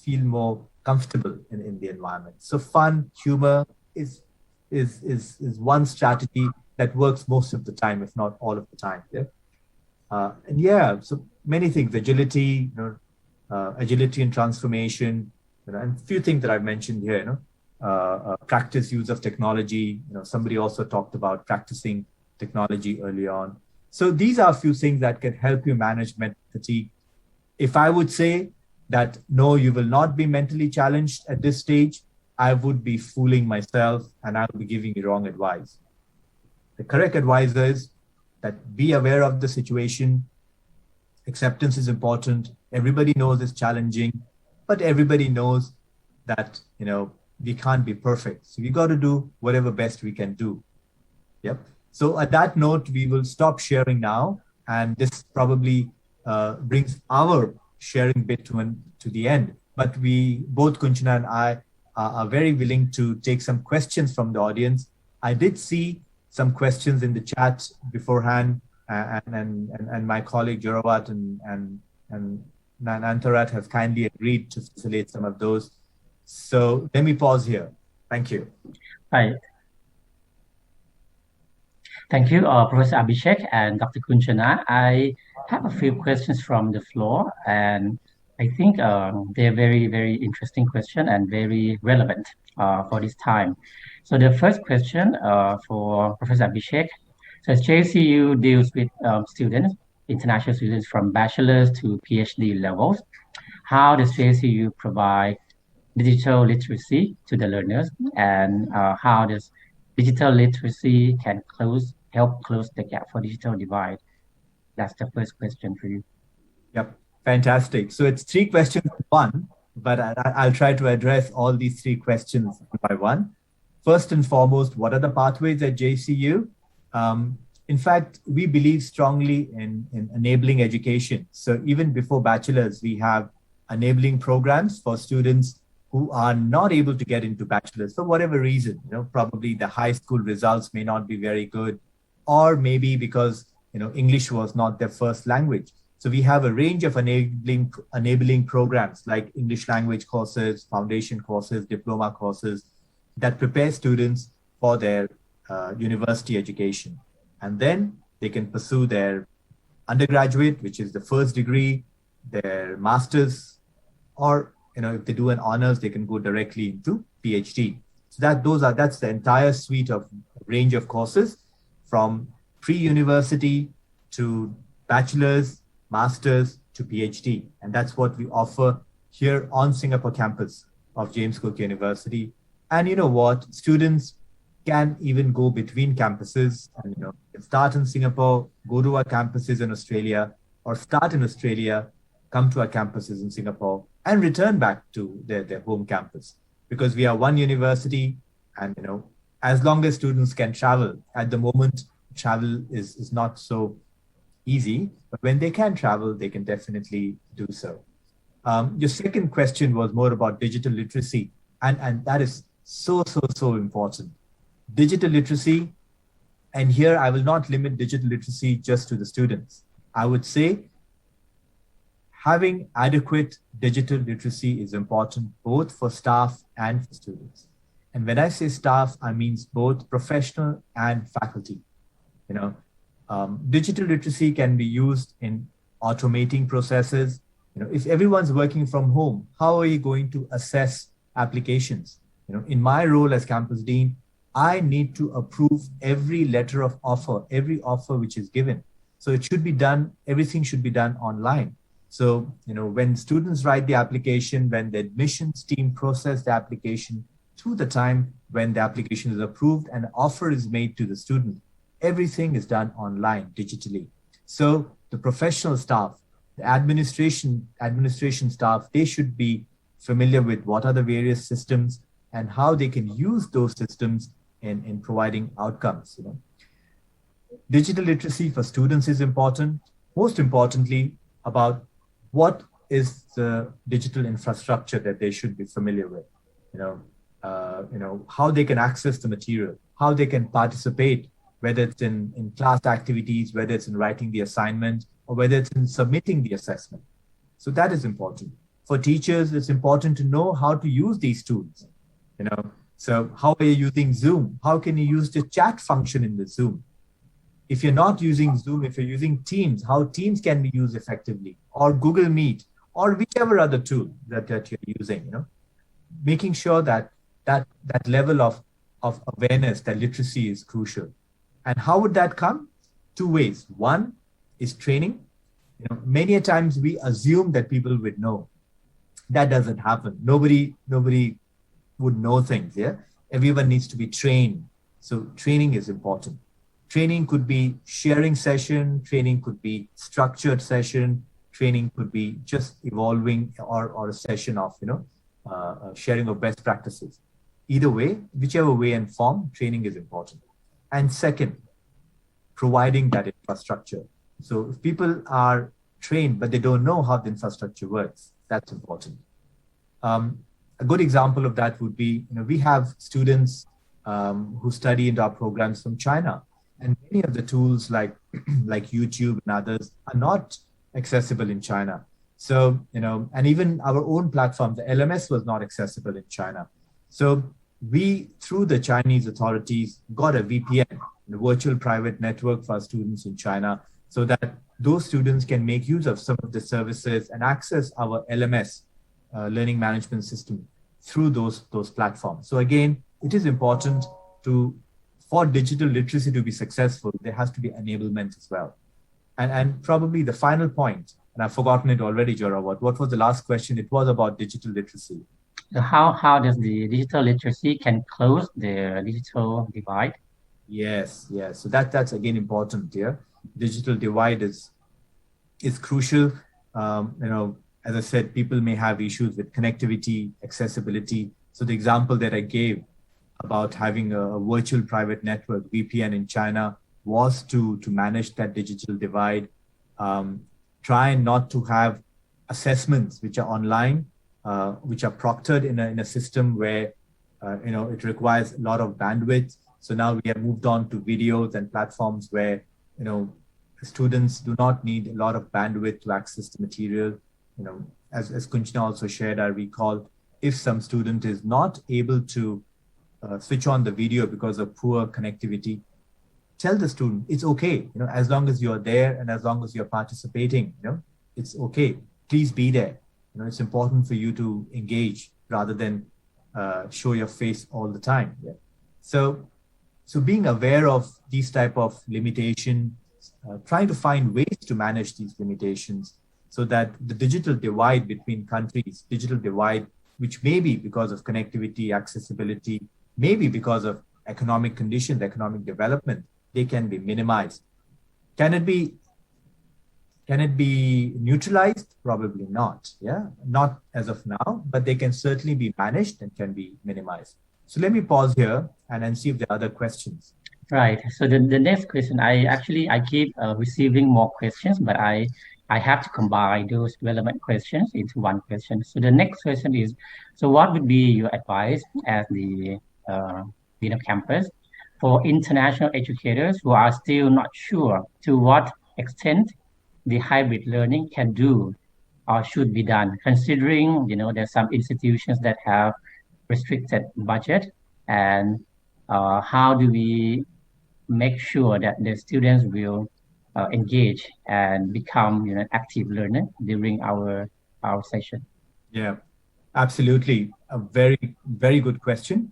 [SPEAKER 4] feel more comfortable in the environment. So fun, humor is one strategy that works most of the time, if not all of the time. Yeah. So many things, agility, agility and transformation, and a few things that I've mentioned here, practice use of technology. Somebody also talked about practicing technology early on. So these are a few things that can help you manage mental fatigue. If I would say that, no, you will not be mentally challenged at this stage, I would be fooling myself and I would be giving you wrong advice. The correct advice is that be aware of the situation. Acceptance is important. Everybody knows it's challenging, but everybody knows that, we can't be perfect. So we got to do whatever best we can do. Yep. So at that note, we will stop sharing now. And this probably brings our sharing bit to the end. But we, both Kunchana and I, are very willing to take some questions from the audience. I did see some questions in the chat beforehand, and my colleague Jorawat and Nantarat have kindly agreed to facilitate some of those. So let me pause here. Thank you.
[SPEAKER 6] Hi. Thank you, Professor Abhishek and Dr. Kunchana. I have a few questions from the floor, and I think they're very, very interesting question and very relevant for this time. So the first question for Professor Abhishek says, JCU deals with students, international students from bachelor's to PhD levels. How does JCU provide digital literacy to the learners, and how does digital literacy can help close the gap for digital divide? That's the first question for you.
[SPEAKER 4] Yep, fantastic. So it's 3 questions in one, but I'll try to address all these 3 questions one by one. First and foremost, what are the pathways at JCU? In fact, we believe strongly in enabling education. So even before bachelor's, we have enabling programs for students who are not able to get into bachelor's for whatever reason. Probably the high school results may not be very good, or maybe because English was not their first language. So we have a range of enabling programs like English language courses, foundation courses, diploma courses that prepare students for their university education. And then they can pursue their undergraduate, which is the first degree, their master's, or if they do an honors, they can go directly into PhD. So that's the entire suite of range of courses from pre-university to bachelor's, master's to PhD. And that's what we offer here on Singapore campus of James Cook University. And you know what? Students can even go between campuses and start in Singapore, go to our campuses in Australia, or start in Australia, come to our campuses in Singapore, and return back to their home campus. Because we are one university, and as long as students can travel, at the moment travel is not so easy, but when they can travel, they can definitely do so. Your second question was more about digital literacy, and that is so important. Digital literacy And here I will not limit digital literacy just to the students. I would say having adequate digital literacy is important both for staff and for students. And when I say staff, I mean both professional and faculty. You know, digital literacy can be used in automating processes. You know, if everyone's working from home, how are you going to assess applications? You know, in my role as campus dean, I need to approve every letter of offer, every offer which is given. So it should be done, everything should be done online. So, you know, when students write the application, when the admissions team process the application, to the time when the application is approved and offer is made to the student, everything is done online, digitally. So the professional staff, the administration staff, they should be familiar with what are the various systems and how they can use those systems in providing outcomes. You know, digital literacy for students is important. Most importantly, about what is the digital infrastructure that they should be familiar with. You know, how they can access the material, how they can participate, whether it's in class activities, whether it's in writing the assignment, or whether it's in submitting the assessment. So that is important. For teachers, it's important to know how to use these tools. You know, so how are you using Zoom? How can you use the chat function in the Zoom? If you're not using Zoom, if you're using Teams, how Teams can be used effectively, or Google Meet, or whichever other tool that you're using, you know, making sure that level of awareness, that literacy is crucial. And how would that come? Two ways. One is training. You know, many a times we assume that people would know. That doesn't happen. Nobody would know things. Yeah, everyone needs to be trained. So training is important. Training could be sharing session. Training could be structured session. Training could be just evolving or a session of sharing of best practices. Either way, whichever way and form, training is important. And second, providing that infrastructure. So if people are trained, but they don't know how the infrastructure works, that's important. A good example of that would be, you know, we have students who study in our programs from China, and many of the tools like YouTube and others are not accessible in China. So, you know, and even our own platform, the LMS was not accessible in China. So we, through the Chinese authorities, got a VPN, the virtual private network for our students in China, so that those students can make use of some of the services and access our LMS, learning management system, through those platforms. So again, it is important for digital literacy to be successful, there has to be enablement as well. And probably the final point, and I've forgotten it already, Jorawat, what was the last question? It was about digital literacy.
[SPEAKER 6] So how does the digital literacy can close the digital divide?
[SPEAKER 4] Yes. So that's again important here. Digital divide is crucial. You know, as I said, people may have issues with connectivity, accessibility. So the example that I gave about having a virtual private network, VPN in China, was to manage that digital divide. Try not to have assessments which are online, which are proctored in a system where it requires a lot of bandwidth. So now we have moved on to videos and platforms where students do not need a lot of bandwidth to access the material. You know, as Kunchana also shared, I recall, if some student is not able to switch on the video because of poor connectivity, tell the student it's okay. You know, as long as you're there and as long as you're participating, it's okay. Please be there. You know, it's important for you to engage rather than show your face all the time. Yeah. So being aware of these type of limitations, trying to find ways to manage these limitations so that the digital divide between countries, digital divide, which may be because of connectivity, accessibility, maybe because of economic conditions, economic development, they can be minimized. Can it be neutralized? Probably not. Yeah, not as of now, but they can certainly be managed and can be minimized. So let me pause here and then see if there are other questions.
[SPEAKER 6] Right. So the next question, I keep receiving more questions, but I have to combine those relevant questions into one question. So the next question is, so what would be your advice as the dean of campus for international educators who are still not sure to what extent the hybrid learning can do or should be done, considering, there's some institutions that have restricted budget, and how do we make sure that the students will engage and become, active learner during our session?
[SPEAKER 4] Yeah, absolutely. A very, very good question.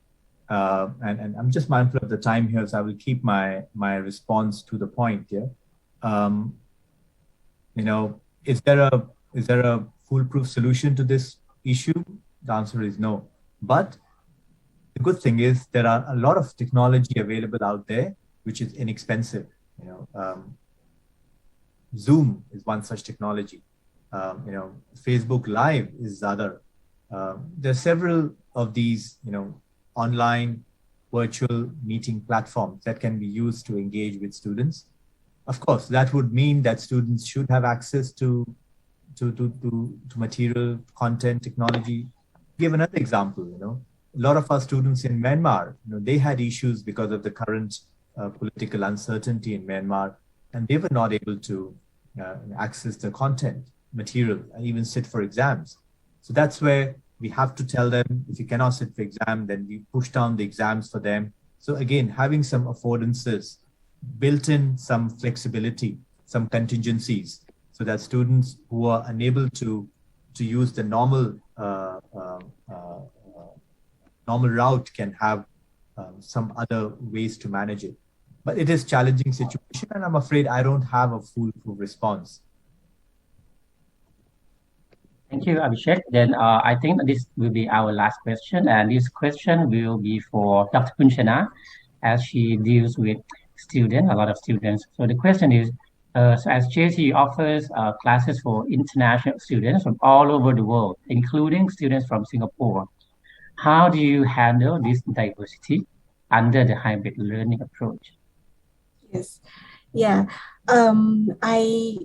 [SPEAKER 4] And I'm just mindful of the time here, so I will keep my response to the point here. Is there a foolproof solution to this issue? The answer is no. But the good thing is there are a lot of technology available out there which is inexpensive. Zoom is one such technology. Facebook Live is other. There are several of these, online virtual meeting platforms that can be used to engage with students. Of course, that would mean that students should have access to material, content, technology. Give another example, a lot of our students in Myanmar, they had issues because of the current political uncertainty in Myanmar, and they were not able to access the content, material, and even sit for exams. So that's where we have to tell them, if you cannot sit for exam, then we push down the exams for them. So again, having some affordances, built in some flexibility, some contingencies, so that students who are unable to use the normal route can have some other ways to manage it. But it is challenging situation, and I'm afraid I don't have a foolproof response.
[SPEAKER 6] Thank you, Abhishek. Then I think this will be our last question, and this question will be for Dr. Kunchana, as she deals with a lot of students. So the question is, so as JT offers classes for international students from all over the world, including students from Singapore, how do you handle this diversity under the hybrid learning approach?
[SPEAKER 5] Yes. Yeah. I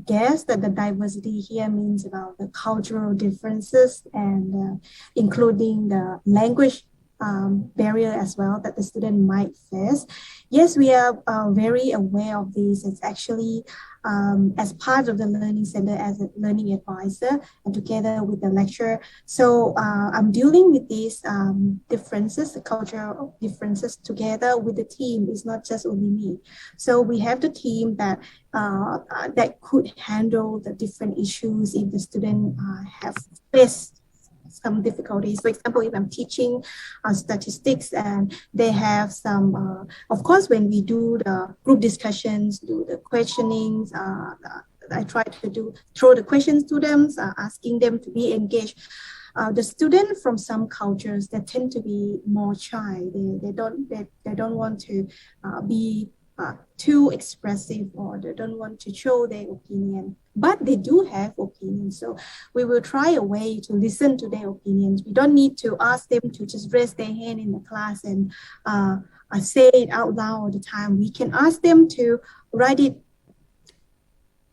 [SPEAKER 5] guess that the diversity here means about the cultural differences and including the language barrier as well that the student might face. Yes, we are very aware of this. It's actually as part of the Learning Center as a learning advisor and together with the lecturer. So I'm dealing with these differences, the cultural differences together with the team. It's not just only me. So we have the team that that could handle the different issues if the student have faced some difficulties. For example, if I'm teaching statistics and they have some, of course, when we do the group discussions, do the questionings, I try to throw the questions to them, asking them to be engaged. The students from some cultures that tend to be more shy. They don't want to be too expressive, or they don't want to show their opinion, but they do have opinions. So we will try a way to listen to their opinions. We don't need to ask them to just raise their hand in the class and say it out loud all the time. We can ask them to write it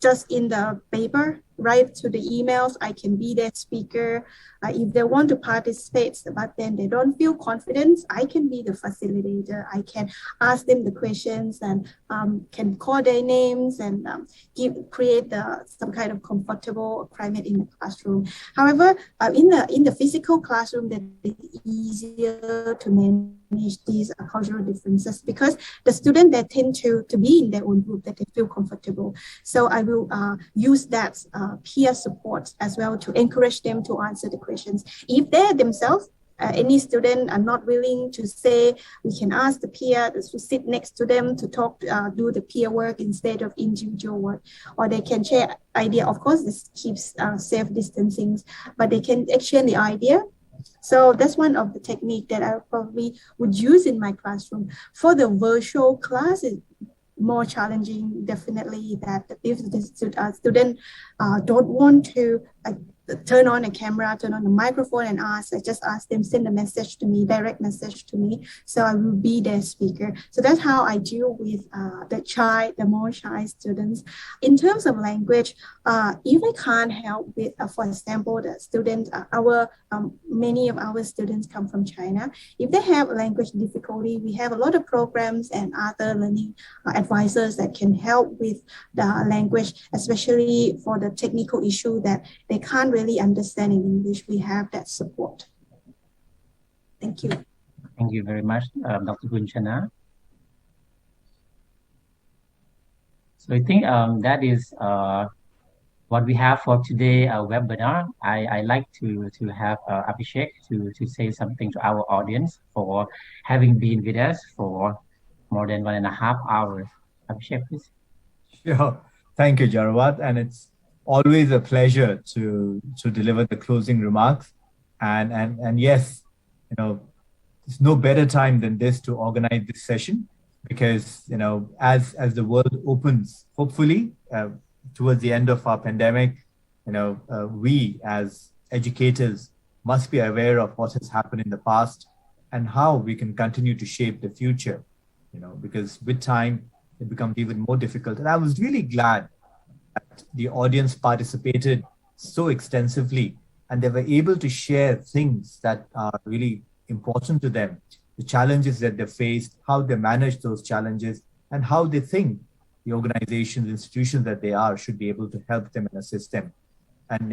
[SPEAKER 5] just in the paper, write to the emails. I can be their speaker. If they want to participate, but then they don't feel confident, I can be the facilitator. I can ask them the questions and can call their names and create some kind of comfortable climate in the classroom. However, in the physical classroom, that it's easier to manage these cultural differences because the students that tend to be in their own group, that they feel comfortable. So I will use that peer support as well to encourage them to answer the questions. If they themselves, any student are not willing to say, we can ask the peer to sit next to them to talk, do the peer work instead of individual work, or they can share idea. Of course, this keeps safe distancing, but they can exchange the idea. So that's one of the technique that I probably would use in my classroom. For the virtual class, it's more challenging, definitely, that if the student don't want to turn on a camera, turn on the microphone and ask. I just ask them, send a message to me, direct message to me. So I will be their speaker. So that's how I deal with the more shy students. In terms of language, if I can't help with, for example, the students, many of our students come from China. If they have language difficulty, we have a lot of programs and other learning advisors that can help with the language, especially for the technical issue that they can't really understand in English. We have that support. Thank you.
[SPEAKER 6] Thank you very much, Dr. Kunchana. So I think that is what we have for today webinar. I like to have Abhishek to say something to our audience for having been with us for more than 1.5 hours. Abhishek, please.
[SPEAKER 4] Sure. Thank you, Jarwat. And it's always a pleasure to deliver the closing remarks. And yes, there's no better time than this to organize this session, because as the world opens, hopefully towards the end of our pandemic, we as educators must be aware of what has happened in the past and how we can continue to shape the future. Because with time it becomes even more difficult. And I was really glad that the audience participated so extensively and they were able to share things that are really important to them, the challenges that they faced, how they manage those challenges, and how they think the organizations, institutions that they are should be able to help them and assist them. And,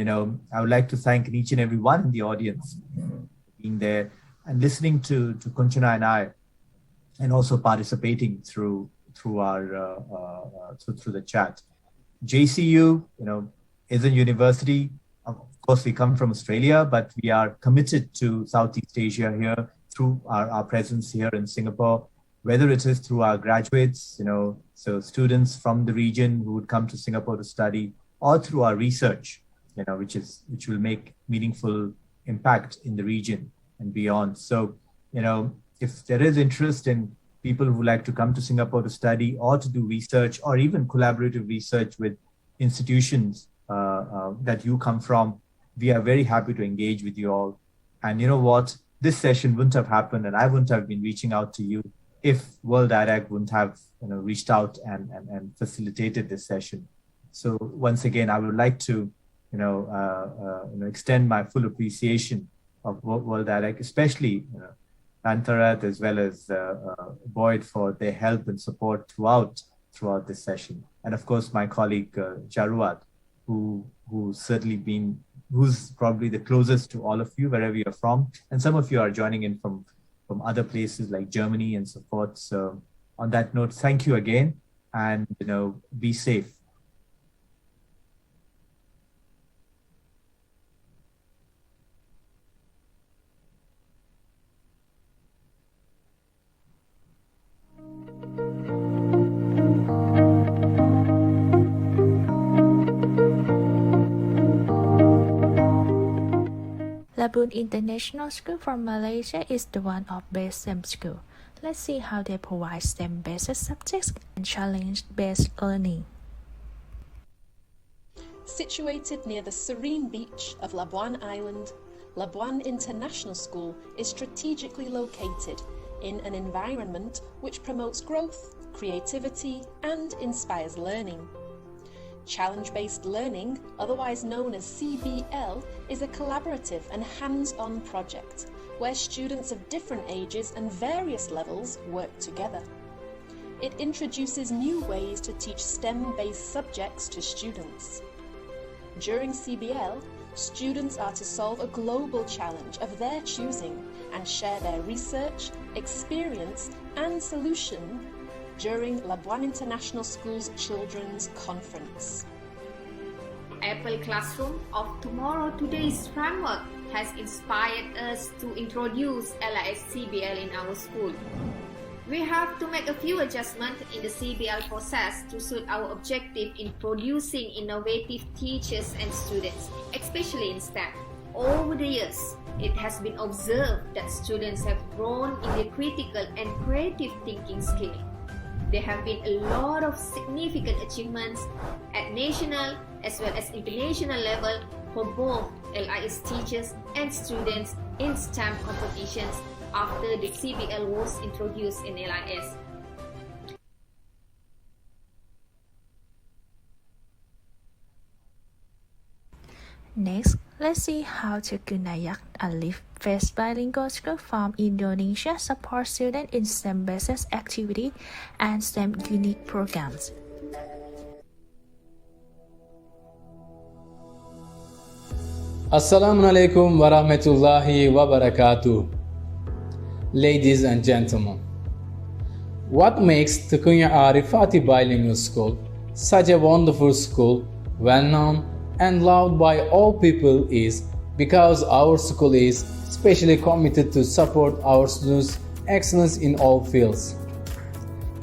[SPEAKER 4] I would like to thank each and every one in the audience being there and listening to Kunchana and I, and also participating through the chat. JCU, is a university. Of course, we come from Australia, but we are committed to Southeast Asia here through our presence here in Singapore, whether it is through our graduates, so students from the region who would come to Singapore to study, or through our research, which will make meaningful impact in the region and beyond. So, if there is interest in people who like to come to Singapore to study or to do research, or even collaborative research with institutions that you come from, we are very happy to engage with you all. And you know what? This session wouldn't have happened, and I wouldn't have been reaching out to you if Worlddidac wouldn't have reached out and facilitated this session. So once again, I would like to extend my full appreciation of Worlddidac, especially Antarat as well as Boyd for their help and support throughout this session. And of course, my colleague Jarwat, who's probably the closest to all of you, wherever you're from. And some of you are joining in from other places like Germany and so forth. So on that note, thank you again, and be safe.
[SPEAKER 1] Labuan International School from Malaysia is the one of best STEM school. Let's see how they provide STEM-based subjects and challenge-based learning.
[SPEAKER 7] Situated near the serene beach of Labuan Island, Labuan International School is strategically located in an environment which promotes growth, creativity, and inspires learning. Challenge-based learning, otherwise known as CBL, is a collaborative and hands-on project where students of different ages and various levels work together. It introduces new ways to teach STEM-based subjects to students. During CBL, students are to solve a global challenge of their choosing and share their research, experience, and solution during Labuan International School's Children's Conference.
[SPEAKER 8] Apple Classroom of Tomorrow Today's framework has inspired us to introduce LIS CBL in our school. We have to make a few adjustments in the CBL process to suit our objective in producing innovative teachers and students, especially in STEM. Over the years, it has been observed that students have grown in their critical and creative thinking skills. There have been a lot of significant achievements at national as well as international level for both LIS teachers and students in STEM competitions after the CBL was introduced in LIS.
[SPEAKER 1] Next, let's see how Tegunayak, a Live-based bilingual school from Indonesia, supports students in STEM-based activity and STEM unique programs.
[SPEAKER 9] Assalamualaikum warahmatullahi wabarakatuh. Ladies and gentlemen, what makes Tegunya Arifati Bilingual School such a wonderful school, well-known and loved by all people is because our school is specially committed to support our students' excellence in all fields,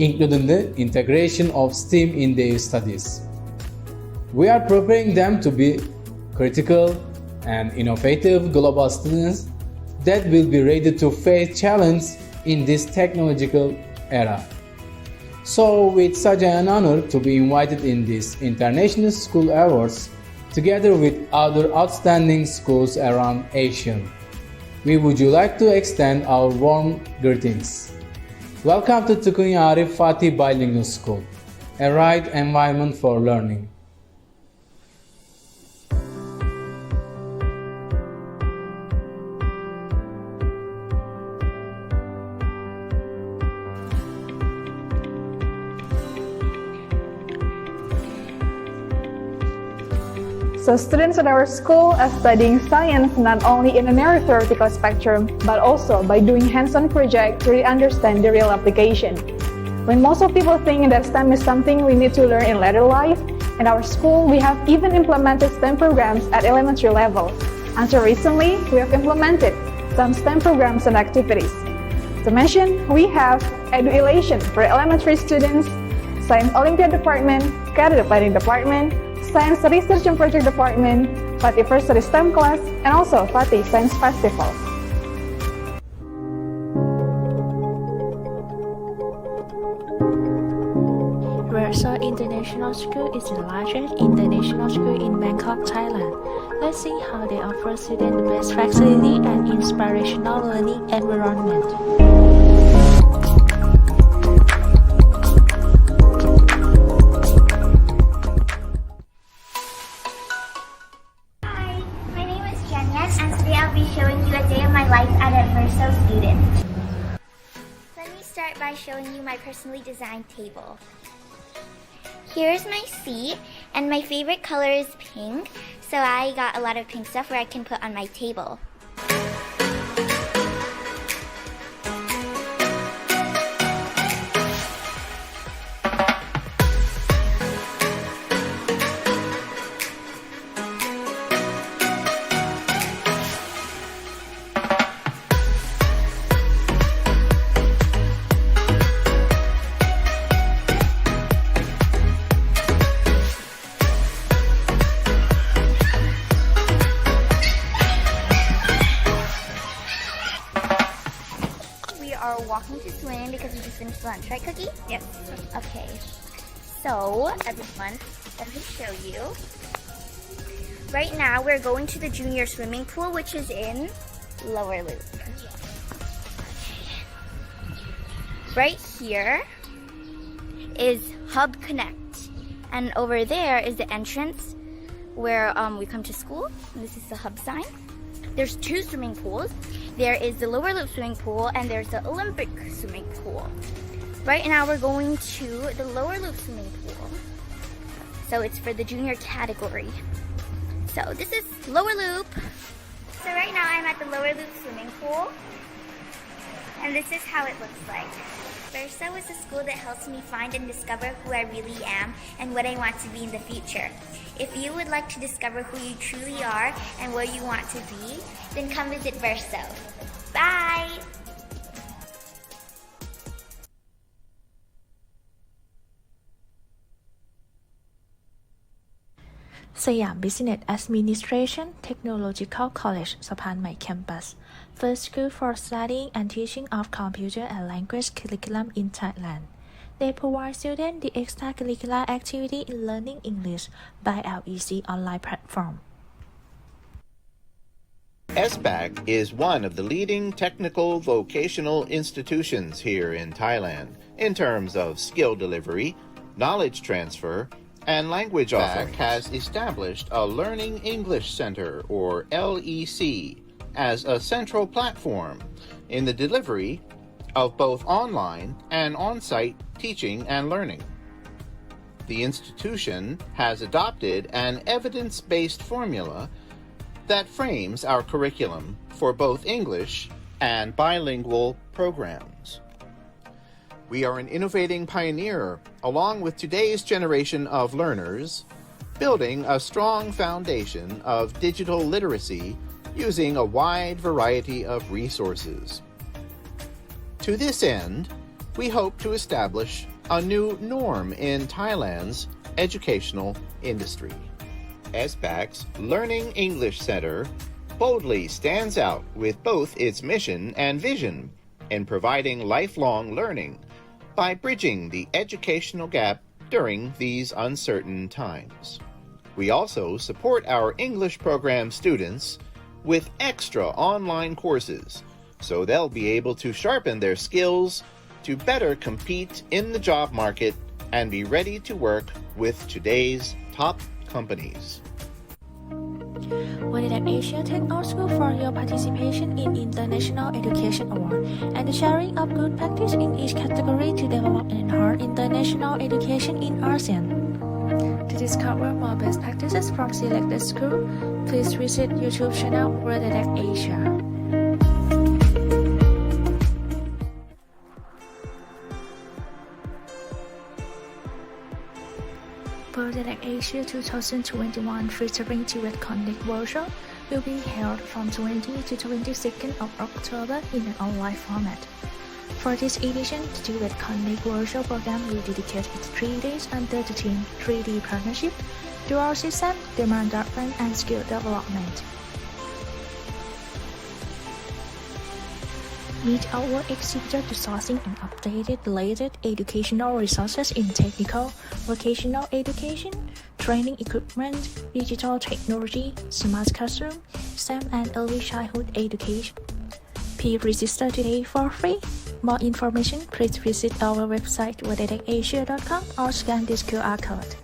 [SPEAKER 9] including the integration of STEM in their studies. We are preparing them to be critical and innovative global students that will be ready to face challenges in this technological era. So, it's such an honor to be invited in this International School Awards together with other outstanding schools around Asia. We would like to extend our warm greetings. Welcome to Tegunya Arifati Bilingual School, a right environment for learning.
[SPEAKER 10] So students at our school are studying science not only in a narrow theoretical spectrum, but also by doing hands-on projects to really understand the real application. When most of people think that STEM is something we need to learn in later life, in our school we have even implemented STEM programs at elementary level. Until recently, we have implemented some STEM programs and activities. To mention, we have Edu-Elation for elementary students, Science Olympiad Department, Career Planning Department, Science Research and Project Department, Fatih First STEM class, and also Fatih Science Festival.
[SPEAKER 1] Verso International School is the largest international school in Bangkok, Thailand. Let's see how they offer students the best facility and inspirational learning environment.
[SPEAKER 11] By showing you my personally designed table. Here's my seat, and my favorite color is pink, so I got a lot of pink stuff where I can put on my table. Walking to swim because we just finished lunch, right, Cookie?
[SPEAKER 8] Yep.
[SPEAKER 11] Okay. So, everyone, let me show you. Right now, we're going to the junior swimming pool, which is in Lower Loop. Right here is Hub Connect, and over there is the entrance where we come to school. And this is the Hub sign. There's two swimming pools. There is the Lower Loop swimming pool and there's the Olympic swimming pool. Right now we're going to the Lower Loop swimming pool. So it's for the junior category. So this is Lower Loop. So right now I'm at the Lower Loop swimming pool. And this is how it looks like. Verso is a school that helps me find and discover who I really am and what I want to be in the future. If you would like to discover who you truly are and where you want to be, then come visit Verso. Bye!
[SPEAKER 1] Siam Business Administration Technological College สะพานใหม่ Campus First school for studying and teaching of computer and language curriculum in Thailand. They provide students the extracurricular activity in learning English by LEC online platform.
[SPEAKER 12] SBAC is one of the leading technical vocational institutions here in Thailand in terms of skill delivery, knowledge transfer, and language offerings. SBAC has established a Learning English Center, or LEC, as a central platform in the delivery of both online and on-site teaching and learning. The institution has adopted an evidence-based formula that frames our curriculum for both English and bilingual programs. We are an innovating pioneer, along with today's generation of learners, building a strong foundation of digital literacy using a wide variety of resources. To this end, we hope to establish a new norm in Thailand's educational industry. SBAC's Learning English Center boldly stands out with both its mission and vision in providing lifelong learning by bridging the educational gap during these uncertain times. We also support our English program students with extra online courses so they'll be able to sharpen their skills to better compete in the job market and be ready to work with today's top companies.
[SPEAKER 1] Worlddidac Asia thank our school for your participation in International Education Award and the sharing of good practice in each category to develop and enhance international education in ASEAN. To discover more best practices from selected schools, please visit YouTube channel Worlddidac Asia. Worlddidac Asia 2021 featuring Tibet Connect workshop will be held from 20 to 22nd of October in an online format. For this edition, the Tibet Connect workshop program will dedicate its 3 days under the theme 3D Partnership, Dual System, Demand Driven, and Skill Development. Meet our exhibitor to sourcing and updated the latest educational resources in technical, vocational education, training equipment, digital technology, smart classroom, STEM and early childhood education. Please register today for free. More information, please visit our website worlddidacasia.com or scan this QR code.